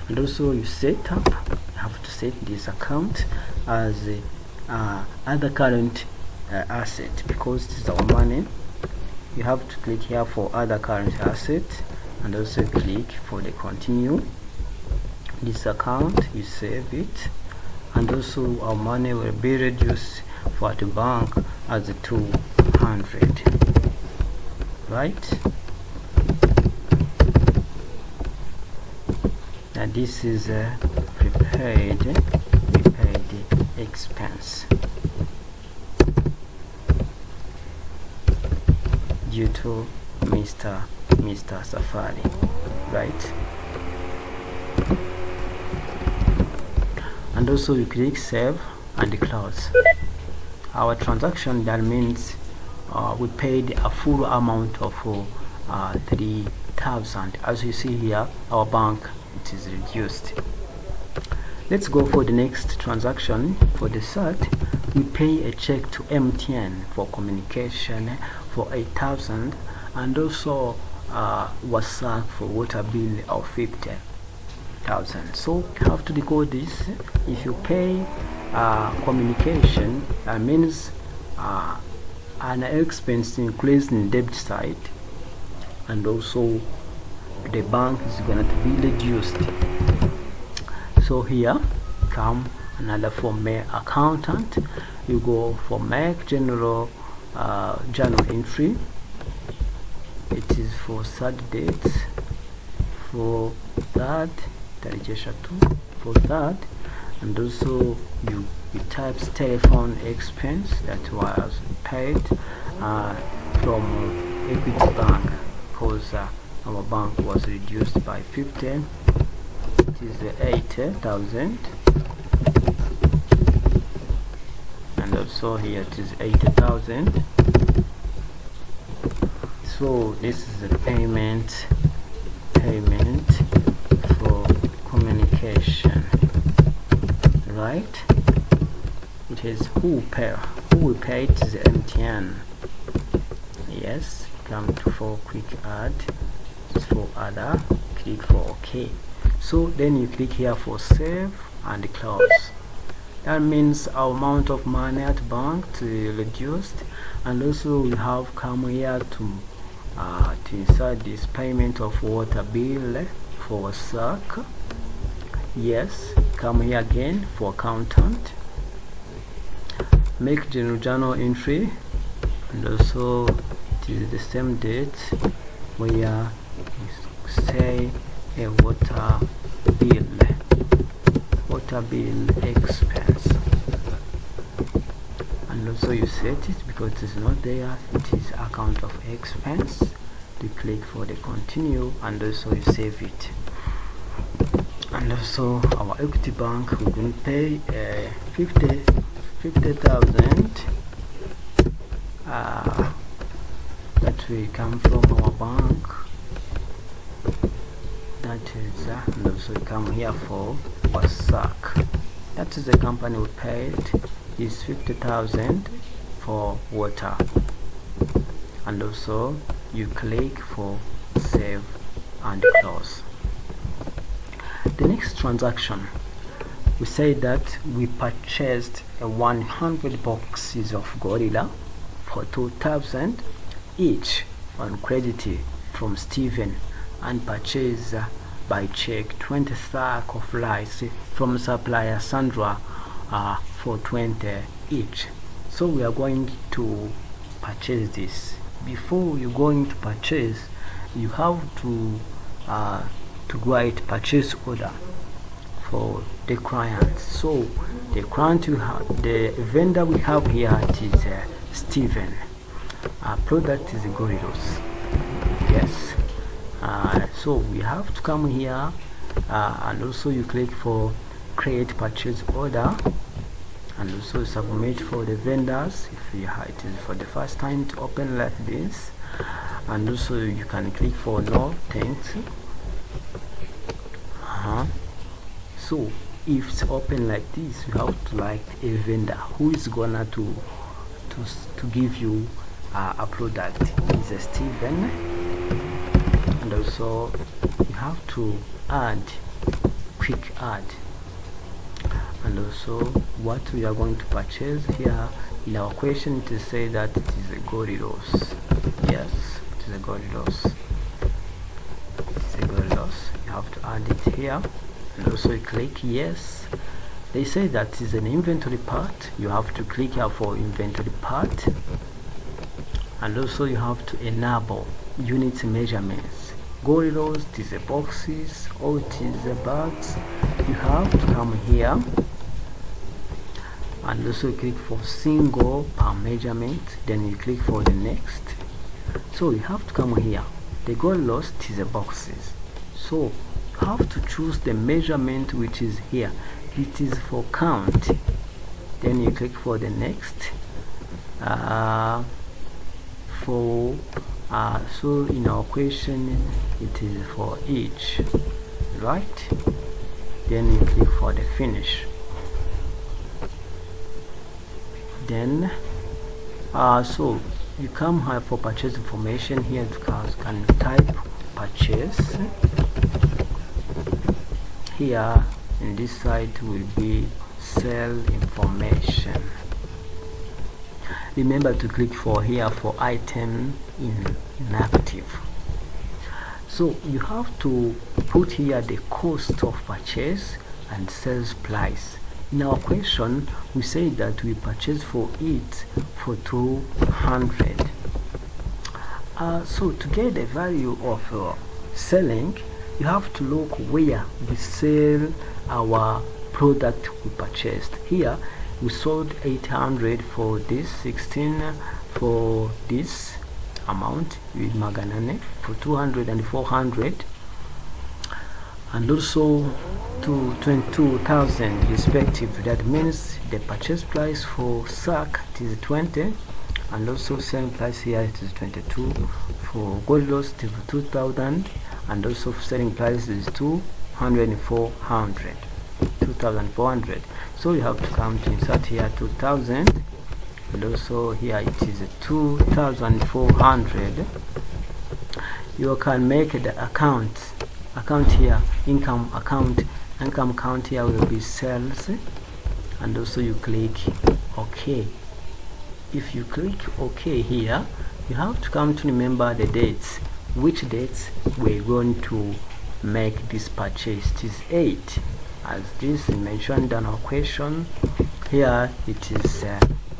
and also you set up, you have to set this account as other current asset, because this is our money. You have to click here for other current asset, and also click for the continue. This account, you save it, and also our money will be reduced for the bank as 200. Right, and this is a prepaid expense due to Mr. Safari. Right, and also you click save and close our transaction. That means we paid a full amount of 3,000. As you see here, our bank, it is reduced. Let's go for the next transaction. For the third, we pay a check to MTN for communication for 8,000, and also WhatsApp for water bill of 50,000. So you have to decode this. If you pay communication, means an expense increase in debit side, and also the bank is going to be reduced. So here come another for make accountant. You go for make general journal entry. It is for third date, for third for that, and also you type telephone expense that was paid from Equity Bank, because our bank was reduced by 15. It is 8,000, and also here it is 80,000. So this is the payment for communication. Right, it is who we paid is the MTN. Yes, come to for quick add, for other, click for OK. So then you click here for save and close. That means our amount of money at bank is reduced, and also we have come here to insert this payment of water bill for SAC. Yes, come here again for accountant, make general journal entry, and also it is the same date where you say a water bill expense, and also you set it because it is not there, it is account of expense. You click for the continue, and also you save it. And also our equity bank, we're going to pay 50,000 that will come from our bank. That is and also come here for WhatsApp. That is the company we paid is 50,000 for water, and also you click for save and close. The next transaction, we say that we purchased 100 boxes of Gorilla for 2,000 each on credit from Steven, and purchase by check 20 sack of rice from supplier Sandra for 20 each. So we are going to purchase this. Before you're going to purchase, you have to write purchase order for the client. So the client you have, the vendor we have here, it is Steven. Product is Gorillas. Yes. So we have to come here, and also you click for create purchase order, and also submit for the vendors if you have it is for the first time to open like this, and also you can click for no thanks. So if it's open like this, you have to like a vendor who is gonna to give you a product. Is a Steven, and also you have to add quick add, and also what we are going to purchase here in our question to say that it is a Gorillas. Yes, it is a Gorillas. It's a Gorillas. You have to add it here, and also you click yes. They say that is an inventory part. You have to click here for inventory part, and also you have to enable unit measurements. Gorillas, it is a boxes, or it is a bags. You have to come here, and also click for single per measurement, then you click for the next. So you have to come here. The Gorillas, it is a boxes, so you have to choose the measurement which is here. It is for count, then you click for the next. So in our question it is for each, right? Then you click for the finish. Then so you come here for purchase information. Here you can type purchase. Here in this side will be sell information. Remember to click for here for item inactive. So you have to put here the cost of purchase and sales price. In our question we say that we purchase for it for 200. So to get the value of selling, you have to look where we sell our product we purchased. Here we sold 800 for this, 16 for this amount with Maganane for 200 and 400, and also to 22,000 respective. That means the purchase price for sack it is 20, and also selling price here it is 22. For Gorillas it is 2,000, and also selling price is 2,400. So you have to come to insert here 2,000, but also here it is 2,400. You can make the account here, income account here will be sales, and also you click OK. If you click OK here, you have to come to remember the dates, which dates we're going to make this purchase. It is 8 as this is mentioned in our question. Here it is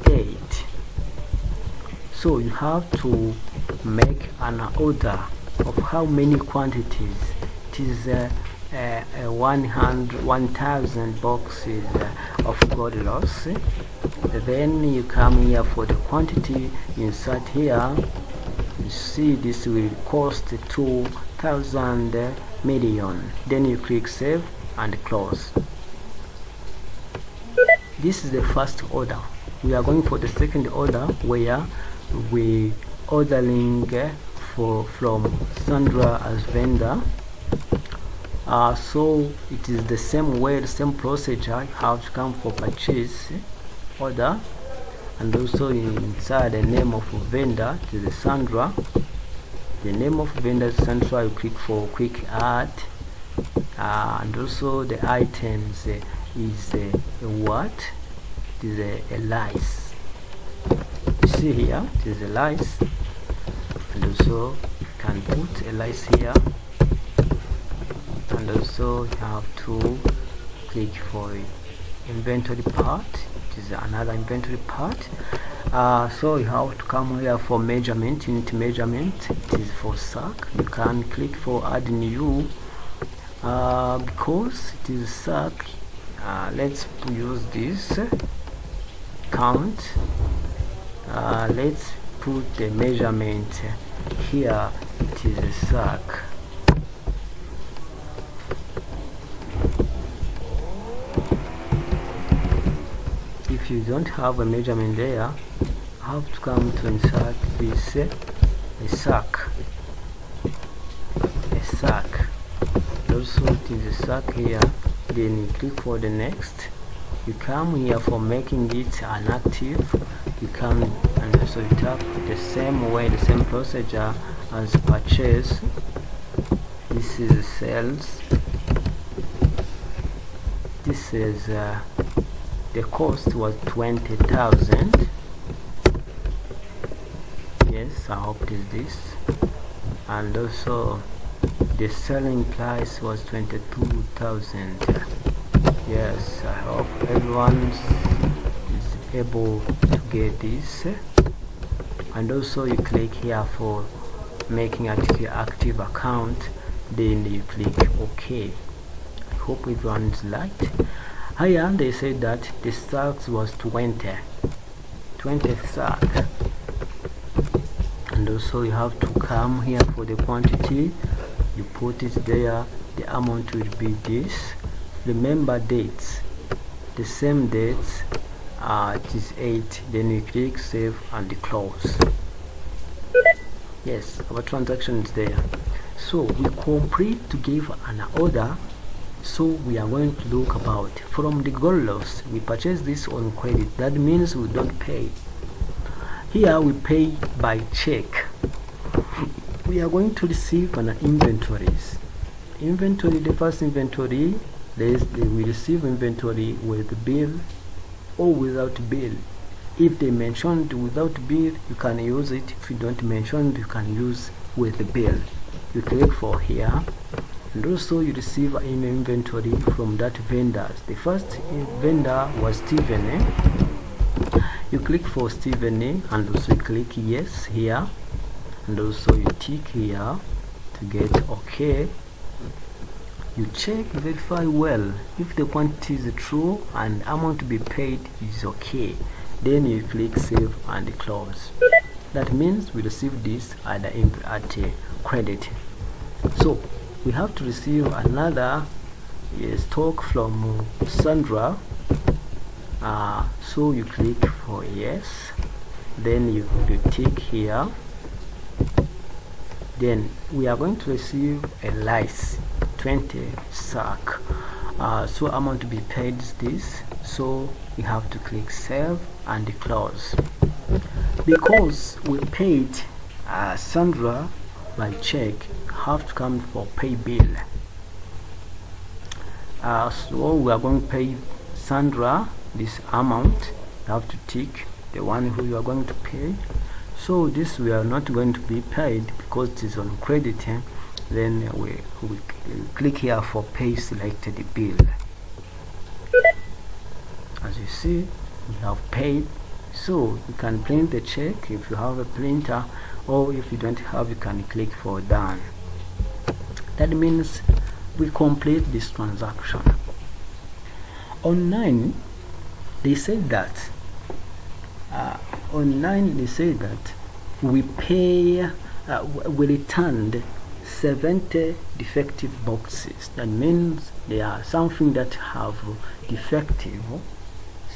8. So you have to make an order of how many quantities. It is 1,000 boxes of gold loss. Then you come here for the quantity, insert here. You see this will cost 2,000 million. Then you click save and close. This is the first order. We are going for the second order, where we ordering from Sandra as vendor. So it is the same way, the same procedure. You have to come for purchase order, and also inside the name of vendor, it is Sandra. The name of vendor is Sandra. You click for quick add, and also the items is what? It is a lice. You see here, it is a lice, and also you can put a lice here, and also you have to click for inventory part. It is another inventory part. So you have to come here for measurement, unit measurement. It is for sack. You can click for add new, because it is sack. Let's use this count. Let's put the measurement here. It is a sack. If you don't have a measurement there, you have to come to insert this a sack. Also it is a sack here. Then you click for the next. You come here for making it inactive. You come and also you tap the same way, the same procedure as purchase. This is sales. This is the cost was 20,000. Yes, I hope it is this. And also the selling price was 22,000. Yes, I hope everyone is able to get this. And also you click here for making active account, then you click OK. I hope everyone is liked. Here they said that the stocks was 20 stock, and also you have to come here for the quantity. You put it there. The amount will be this. Remember dates, the same dates. It is 8. Then you click save and close. Yes, our transaction is there. So we complete to give an order. So we are going to look about from the gold loss. We purchase this on credit. That means we don't pay. Here we pay by check. We are going to receive an inventories. The first inventory, we receive inventory with bill or without bill. If they mentioned without bill, you can use it. If you don't mention, you can use with the bill. You click for here. And also you receive an inventory from that vendor. The first vendor was Steven. You click for Steven and also you click yes here, and also you tick here to get OK. You check, verify well if the quantity is true and amount to be paid is okay. Then you click save and close. That means we receive this at credit. So we have to receive another stock from Sandra. So you click for yes, then you tick here. Then we are going to receive a lice 20 sack. So amount to be paid is this. So we have to click save and close. Because we paid Sandra by check, have to come for pay bill. So we are going to pay Sandra this amount. You have to tick the one who you are going to pay. So this we are not going to be paid because it is on credit. Then we click here for pay selected bill. As you see, we have paid So you can print the check if you have a printer, or if you don't have, you can click for done. That means we complete this transaction. On 9 they said that we pay we returned 70 defective boxes. That means there are something that have defective,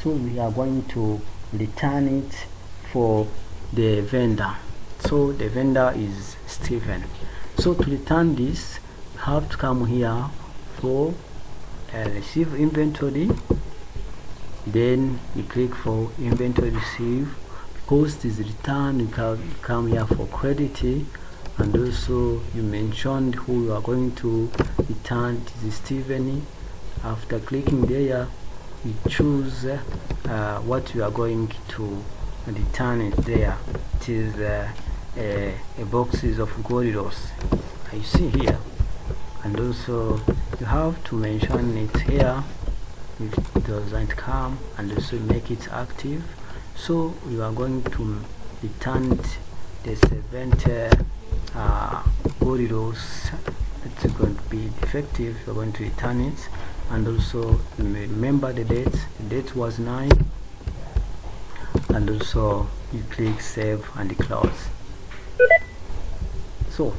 so we are going to return it for the vendor. So the vendor is Stephen. So to return this, you have to come here for receive inventory, then you click for inventory receive. Because it is returned, you can come here for credit, and also you mentioned who you are going to return. It is Stephen. After clicking there, you choose what you are going to return it there. It is a boxes of Gorillas, I see here, and also you have to mention it here if it doesn't come, and also make it active. So you are going to return the 70 Gorillas. It's going to be defective. You're going to return it, and also remember the date. The date was 9, and also you click save and close. So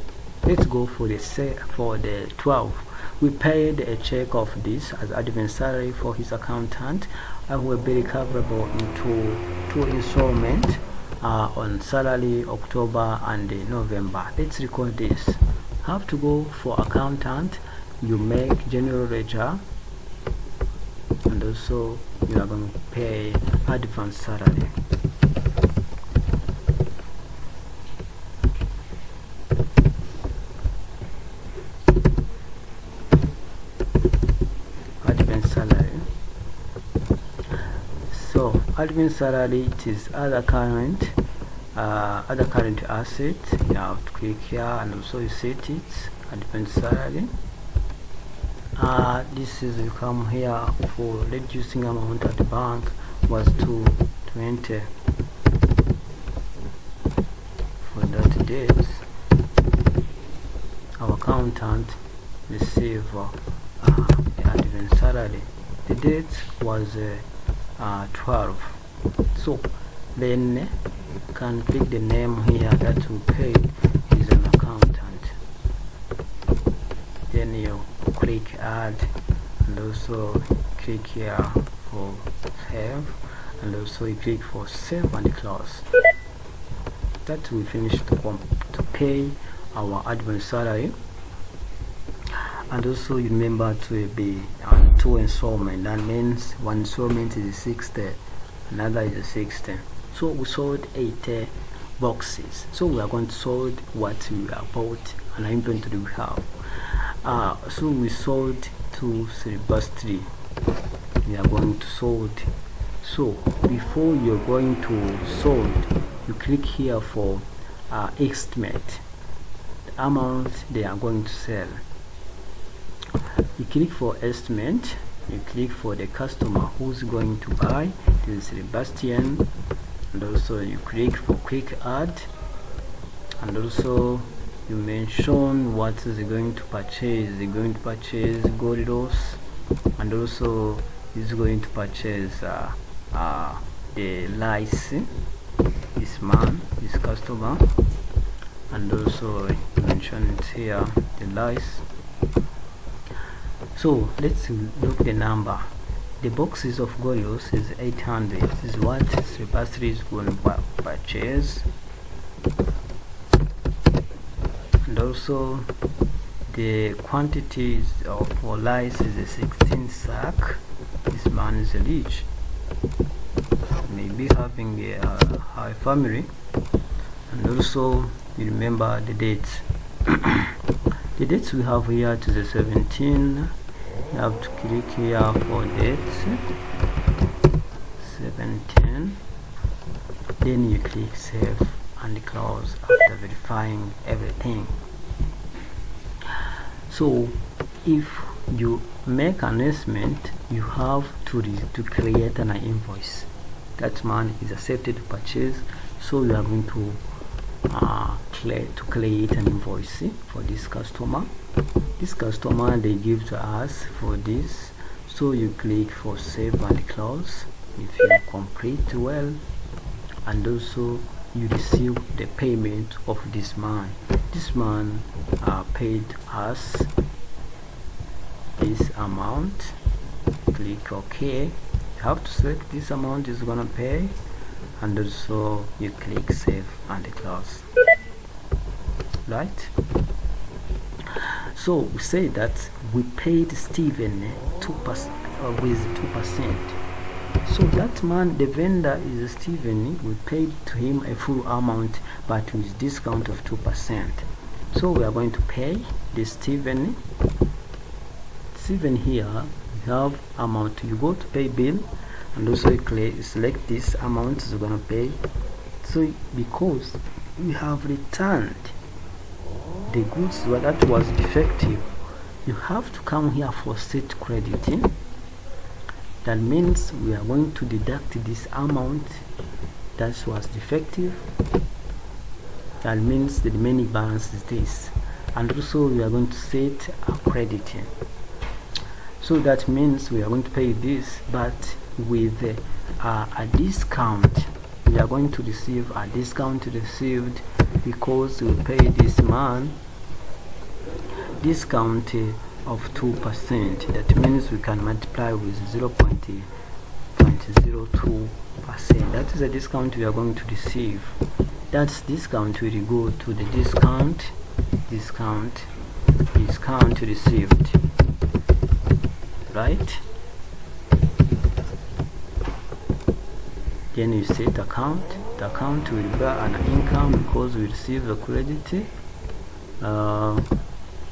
let's go for the 12. We paid a check of this as advance salary for his accountant, and will be recoverable into 2 installments on salary October and November. Let's record this. Have to go for accountant, you make general ledger, and also you are going to pay advance salary. So advance salary, it is other current asset. You have to click here, and also you set it advance salary. This is, you come here for reducing amount at the bank was 220 for that date. Our accountant receive advance salary. The date was 12. So then you can pick the name here that we pay is an accountant. Then you click add, and also click here for save, and also you click for save and close. That we finish to pay our advance salary. And also you remember to be on 2 installments. That means one installment is 60, another is 60. So we sold 80 boxes. So we are going to sold what we have bought and inventory we have. So we sold to Silvestri. We are going to sold. So before you're going to sold, you click here for estimate the amount they are going to sell. You click for estimate, you click for the customer who's going to buy. This is Sebastian, and also you click for quick add, and also you mention what is going to purchase. They're going to purchase Gorillas, and also is going to purchase the lice, this man, this customer, and also you mention it here, the lice. So let's look the number. The boxes of Gorillas is 800. This is what Sebastian is going to purchase. And also the quantities of lice is a 16 sack. This man is rich, maybe having a high family. And also you remember the dates. The dates we have here to the 17. You have to click here for dates 17, then you click save and close after verifying everything. So if you make an estimate, you have to create an invoice. that man is accepted to purchase. So we are going to create an invoice for this customer. This customer, they give to us for this. So you click for save and close if you complete well, and also you receive the payment of this man. This man paid us this amount. Click OK. You have to select this amount is gonna pay, and also you click save and close. Right? So we say that we paid Steven 2% with 2%. So that man, the vendor is Steven, we paid to him a full amount but with discount of 2%. So we are going to pay the Steven here. We have amount. You go to pay bill, and also you select this amount is going to pay. So because we have returned the goods that was defective, you have to come here for set crediting. That means we are going to deduct this amount that was defective. That means the remaining balance is this, and also we are going to set a crediting. So that means we are going to pay this, but with a discount. We are going to receive a discount received because we pay this man discount of 2%. That means we can multiply with 0.02%. That is a discount we are going to receive. That discount will go to the discount received. Right? Then you set account. The account will bear an income because we receive the credit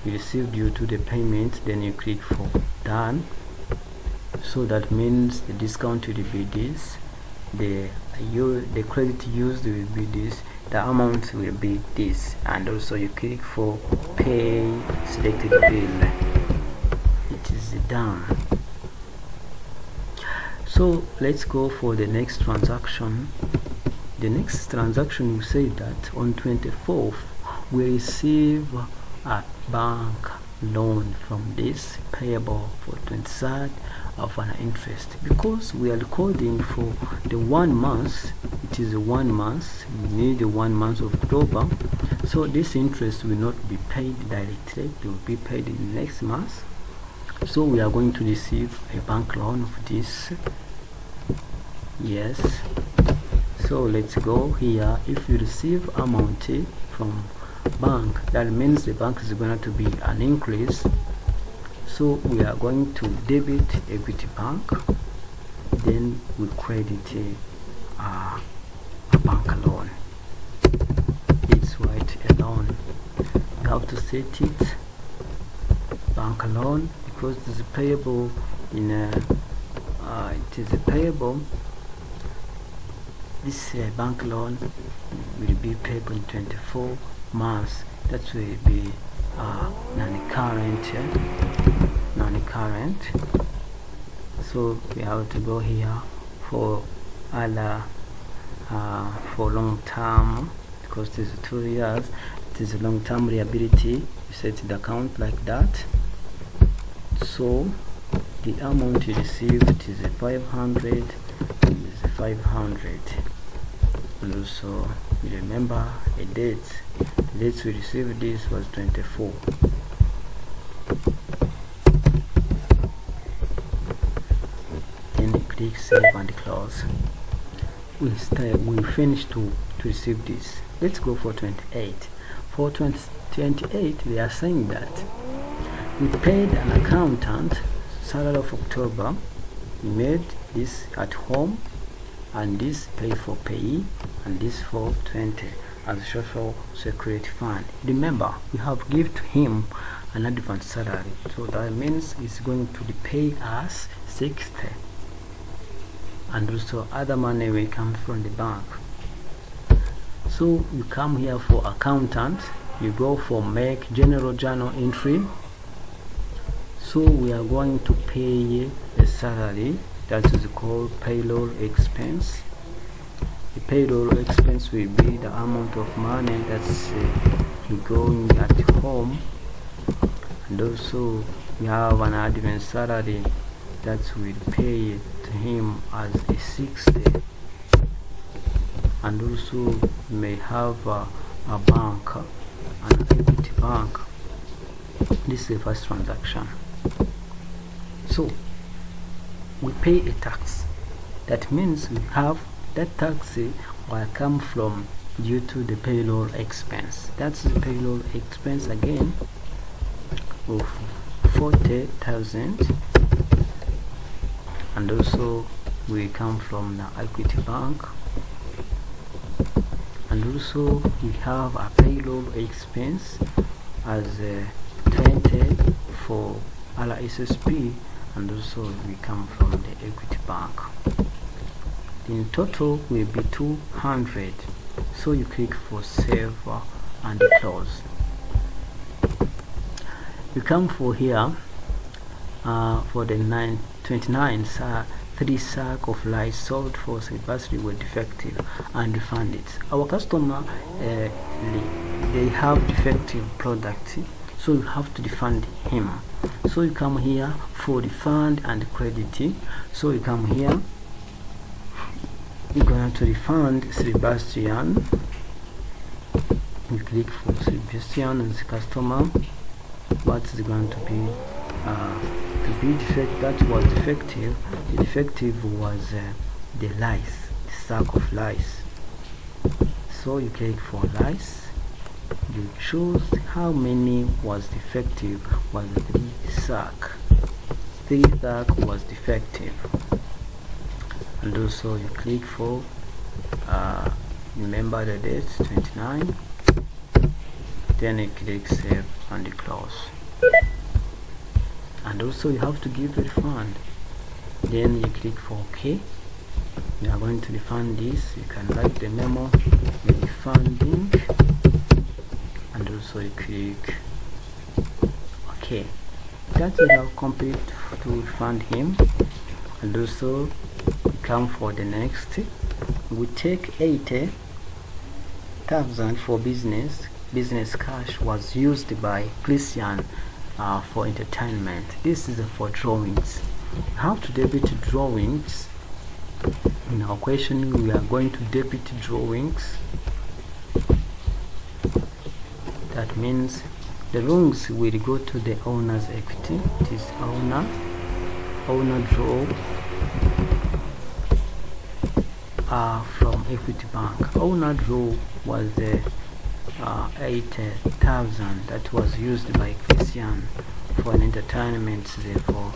we received due to the payment. Then you click for done. So that means the discount will be this, the credit used will be this, the amount will be this, and also you click for pay selected bill. It is done. So let's go for the next transaction. The next transaction will say that on 24th we receive a bank loan from this payable for 23rd of an interest. Because we are recording for the 1 month, it is 1 month, we need the 1 month of October, so this interest will not be paid directly, it will be paid in the next month. So we are going to receive a bank loan of this. Yes, so let's go here. If you receive amount from bank, that means the bank is going to be an increase. So we are going to debit Equity Bank, then we credit a bank loan. It's right, a loan. You have to set it bank loan because it is payable in this bank loan will be payable in 24 months. That will be non-current. So we have to go here for other for long term, because this is 2 years. It is a long term liability. You set the account like that. So the amount you received is 500. Is 500. And also you remember a date. The dates we received this was 24. Then click save and close. We finish to receive this. Let's go for 28. For 28 we are saying that we paid an accountant salary of October. We made this at home, and this pay for payee, and this for 20 as social security fund. Remember, we have given to him an advance salary, so that means it's going to pay us 60, and also other money will come from the bank. So you come here for accountant, you go for make general journal entry. So we are going to pay a salary that is called payroll expense. the payroll expense will be the amount of money that's he going at home, and also we have an admin salary that will pay to him as a 60, and also we may have a bank, an equity bank. This is the first transaction. So we pay a tax. That means we have that tax will come from due to the payroll expense. That's the payroll expense again of 40,000, and also we come from the equity bank, and also we have a payroll expense as 20 for RSSP, and also we come from the equity bank. In total will be 200. So you click for save and close. You come for here for the 29 3 sack of rice sold for anniversary were defective and refund it. Our customer they have defective product, so you have to refund him. So you come here for refund and credit. So you come here, you're going to refund Sebastian. You click for Sebastian as customer. What is going to be defect? That was defective. The defective was the rice, the sack of rice. So you click for rice. You choose how many was defective. Was 3 sack. 3 sack was defective. And also you click for remember the date 29, then you click save and close. And also you have to give a refund, then you click for OK. You are going to refund this. You can write the memo, the refunding, and also you click OK. That will have complete to refund him. And also come for the next. We take 80,000 for business cash was used by Christian for entertainment. This is for drawings. How to debit drawings? In our question we are going to debit drawings. That means the loans will go to the owner's equity. It is owner draw from equity bank. Owner draw was 80,000 that was used by Christian for an entertainment, for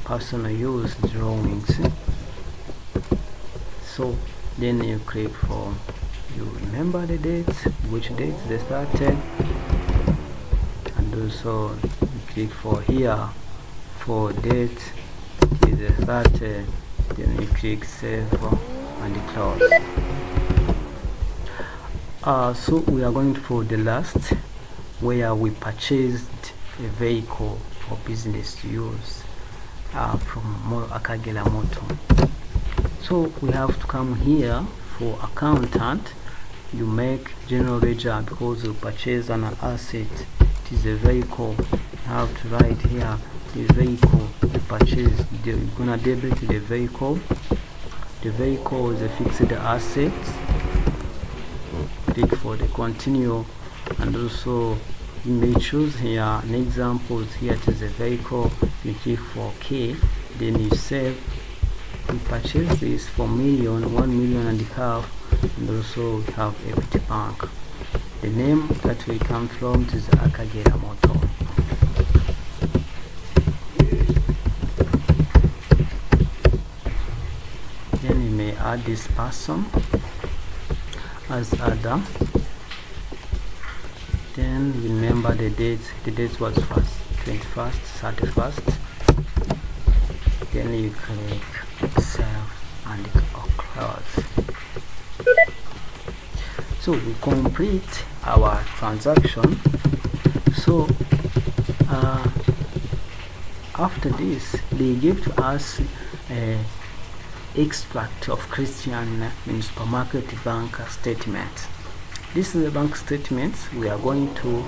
personal use drawings. So then you click for, you remember the dates, which dates they started, and also you click for here for date is the 30, then you click save and close. So we are going for the last, where we purchased a vehicle for business to use from Acca Motor. So we have to come here for accountant. You make general ledger because you purchase an asset. It is a vehicle. You have to write here the vehicle you purchased. You're gonna debit the vehicle. The vehicle is a fixed asset. Click for the continue, and also you may choose here an example. Here it is a vehicle. You click for OK, then you save. We purchase this for 1 million and a half, and also we have equity bank. The name that will come from is Acca Motor. Then you may add this person as other. Then remember the date. The date was first 21st, 31st. Then you click save and close. So we complete our transaction. So after this, they give to us extract of Christian supermarket bank statement. This is the bank statement. We are going to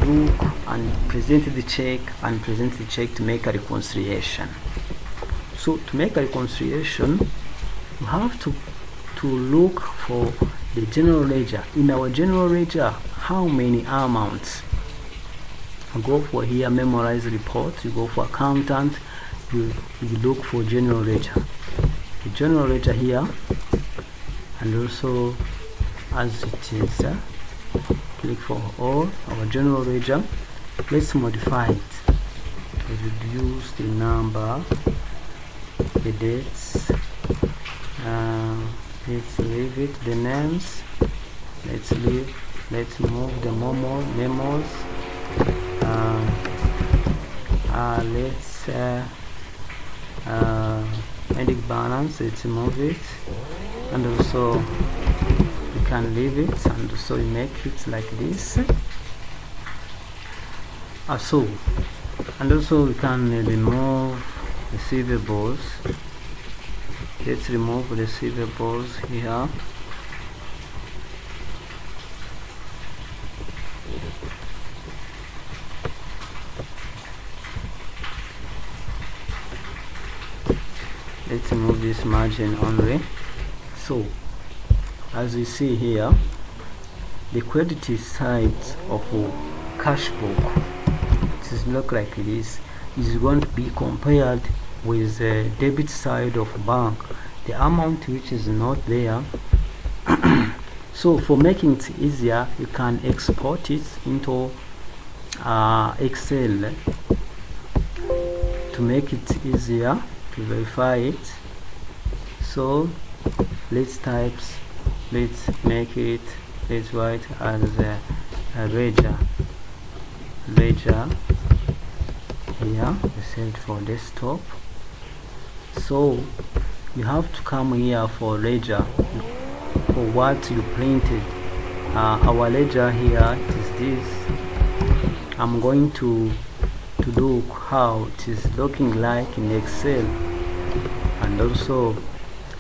look and present the check to make a reconciliation. So to make a reconciliation, you have to look for the general ledger. In our general ledger, how many amounts? You go for here, memorize report. You go for accountant. You look for general ledger. The general ledger here, and also as it is, click for all our general ledger. Let's modify it to reduce the number, the dates. Let's leave it, the names. Let's move the memos. Let's ending balance, let's move it, and also you can leave it, and so you make it like this. So, and also we can remove receivables. Let's remove receivables here. Let's remove this margin only. So as you see here, the credit side of a cash book, it is look like this, is going to be compared with the debit side of bank, the amount which is not there. So for making it easier, you can export it into Excel to make it easier to verify it. So let's make it, let's write as a ledger here, set for desktop. So you have to come here for ledger for what you printed. Our ledger here is this. I'm going to look how it is looking like in Excel, and also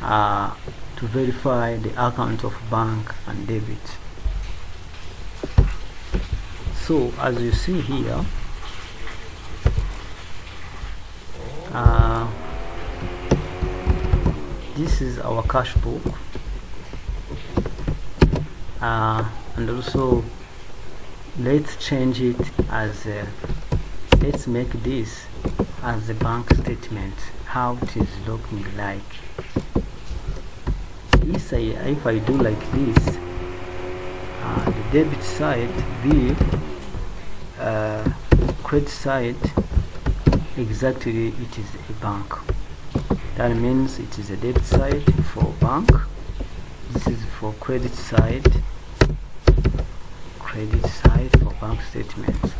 to verify the account of bank and debit. So as you see here, this is our cash book, and also let's change it as let's make this as a bank statement, how it is looking like. If I do like this, the debit side be credit side, exactly it is a bank. That means it is a debit side for bank. This is for credit side for bank statements.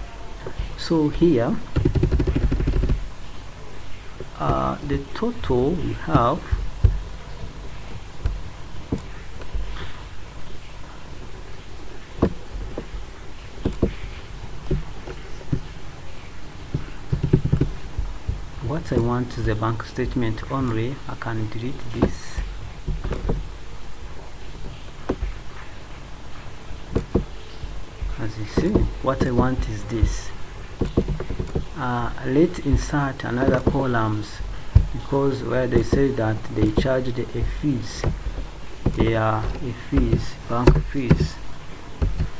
So here the total we have what I want is the bank statement only. I can delete this. As you see, what I want is this. Let's insert another columns, because where they say that they charged a fees, they are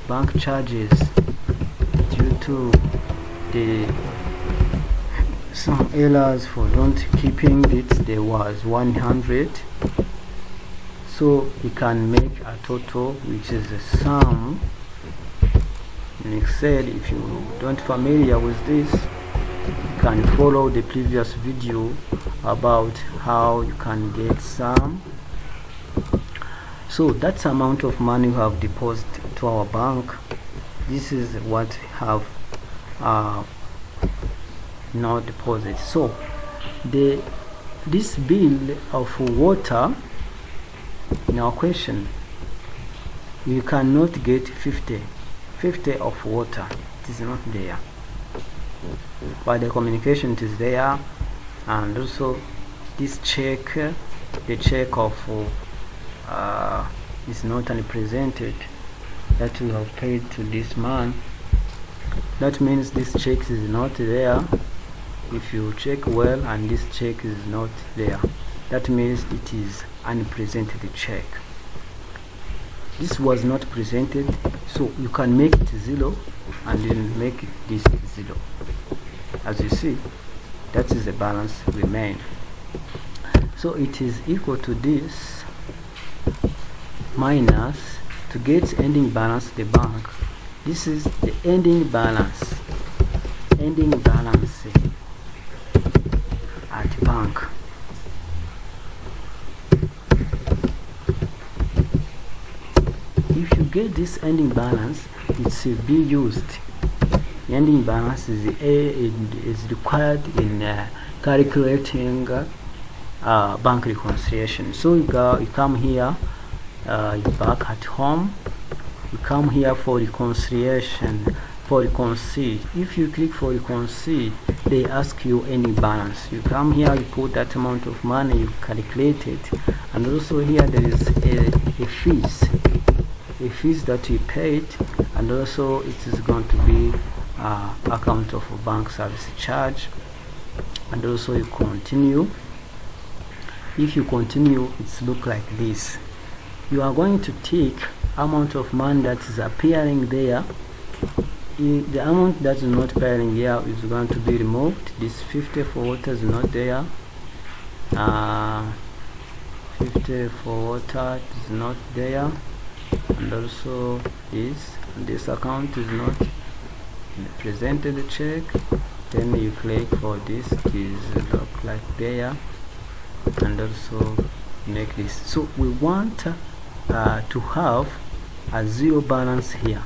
bank charges due to some errors for not keeping it. There was 100, so you can make a total which is a sum in Excel. If you don't familiar with this, you can follow the previous video about how you can get sum. So that's the amount of money we have deposited to our bank. This is what we have now deposit. So this bill of water, in our question, you cannot get 50 of water. It is not there, but the communication is there, and also this check, the check of is not represented, that we have paid to this man, that means this check is not there. If you check well and this check is not there, that means it is unpresented check. This was not presented, so you can make it 0 and then make this 0. As you see, that is the balance remain. So it is equal to this minus, to get ending balance the bank. This is the ending balance at bank. If you get this ending balance, it should be used. The ending balance is required in calculating bank reconciliation. So you come here, back at home, you come here for reconciliation, for reconcile. If you click for reconcile, they ask you ending balance. You come here, you put that amount of money, you calculate it, and also here there is a fees that you paid, and also it is going to be account of bank service charge, and also you continue. If you continue, it's look like this. You are going to take amount of money that is appearing there. The amount that is not appearing here is going to be removed. This 50 for water is not there. 50 for water is not there, and also this account is not presented the check. Then you click for this, it is look like there, and also make this. So we want to have a 0 balance here.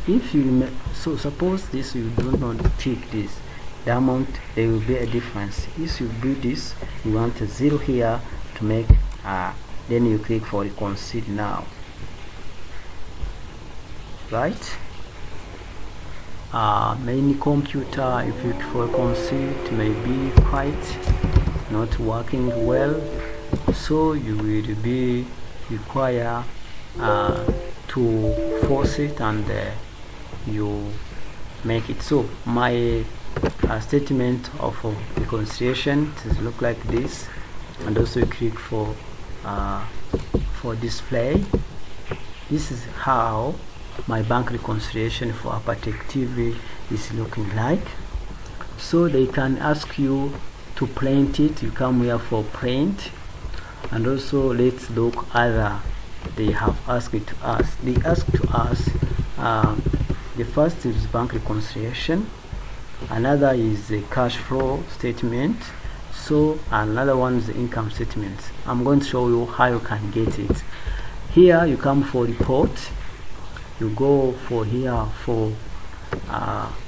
If you so suppose this, you do not tick this, the amount, there will be a difference. If you do this, you want a 0 here to make then you click for reconcile now, right? Many computer, if you click for reconcile, it may be quite not working well, so you will be require to force it, and you make it. So my statement of reconciliation does look like this, and also you click for display. This is how my bank reconciliation for Apatech TV is looking like. So they can ask you to print it. You come here for print, and also let's look other they have asked it to us. They asked to us the first is bank reconciliation, another is the cash flow statement, so another one is the income statement. I'm going to show you how you can get it. Here you come for report, you go for here for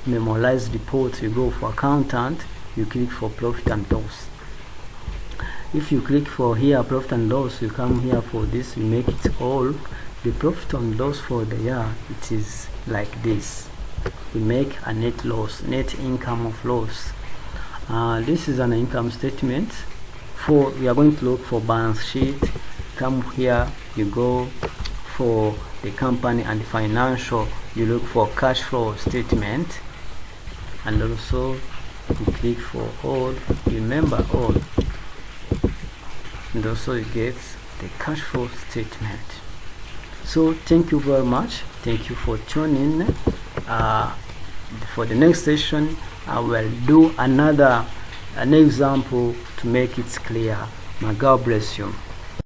memorize report, you go for accountant, you click for profit and loss. If you click for here profit and loss, you come here for this, you make it all. The profit and loss for the year, it is like this. We make a net loss, net income of loss. This is an income statement. For we are going to look for balance sheet. Come here, you go for the company and financial, you look for cash flow statement, and also you click for all, remember all, and also you get the cash flow statement. So thank you very much, thank you for tuning in. For the next session I will do an example to make it clear. May God bless you.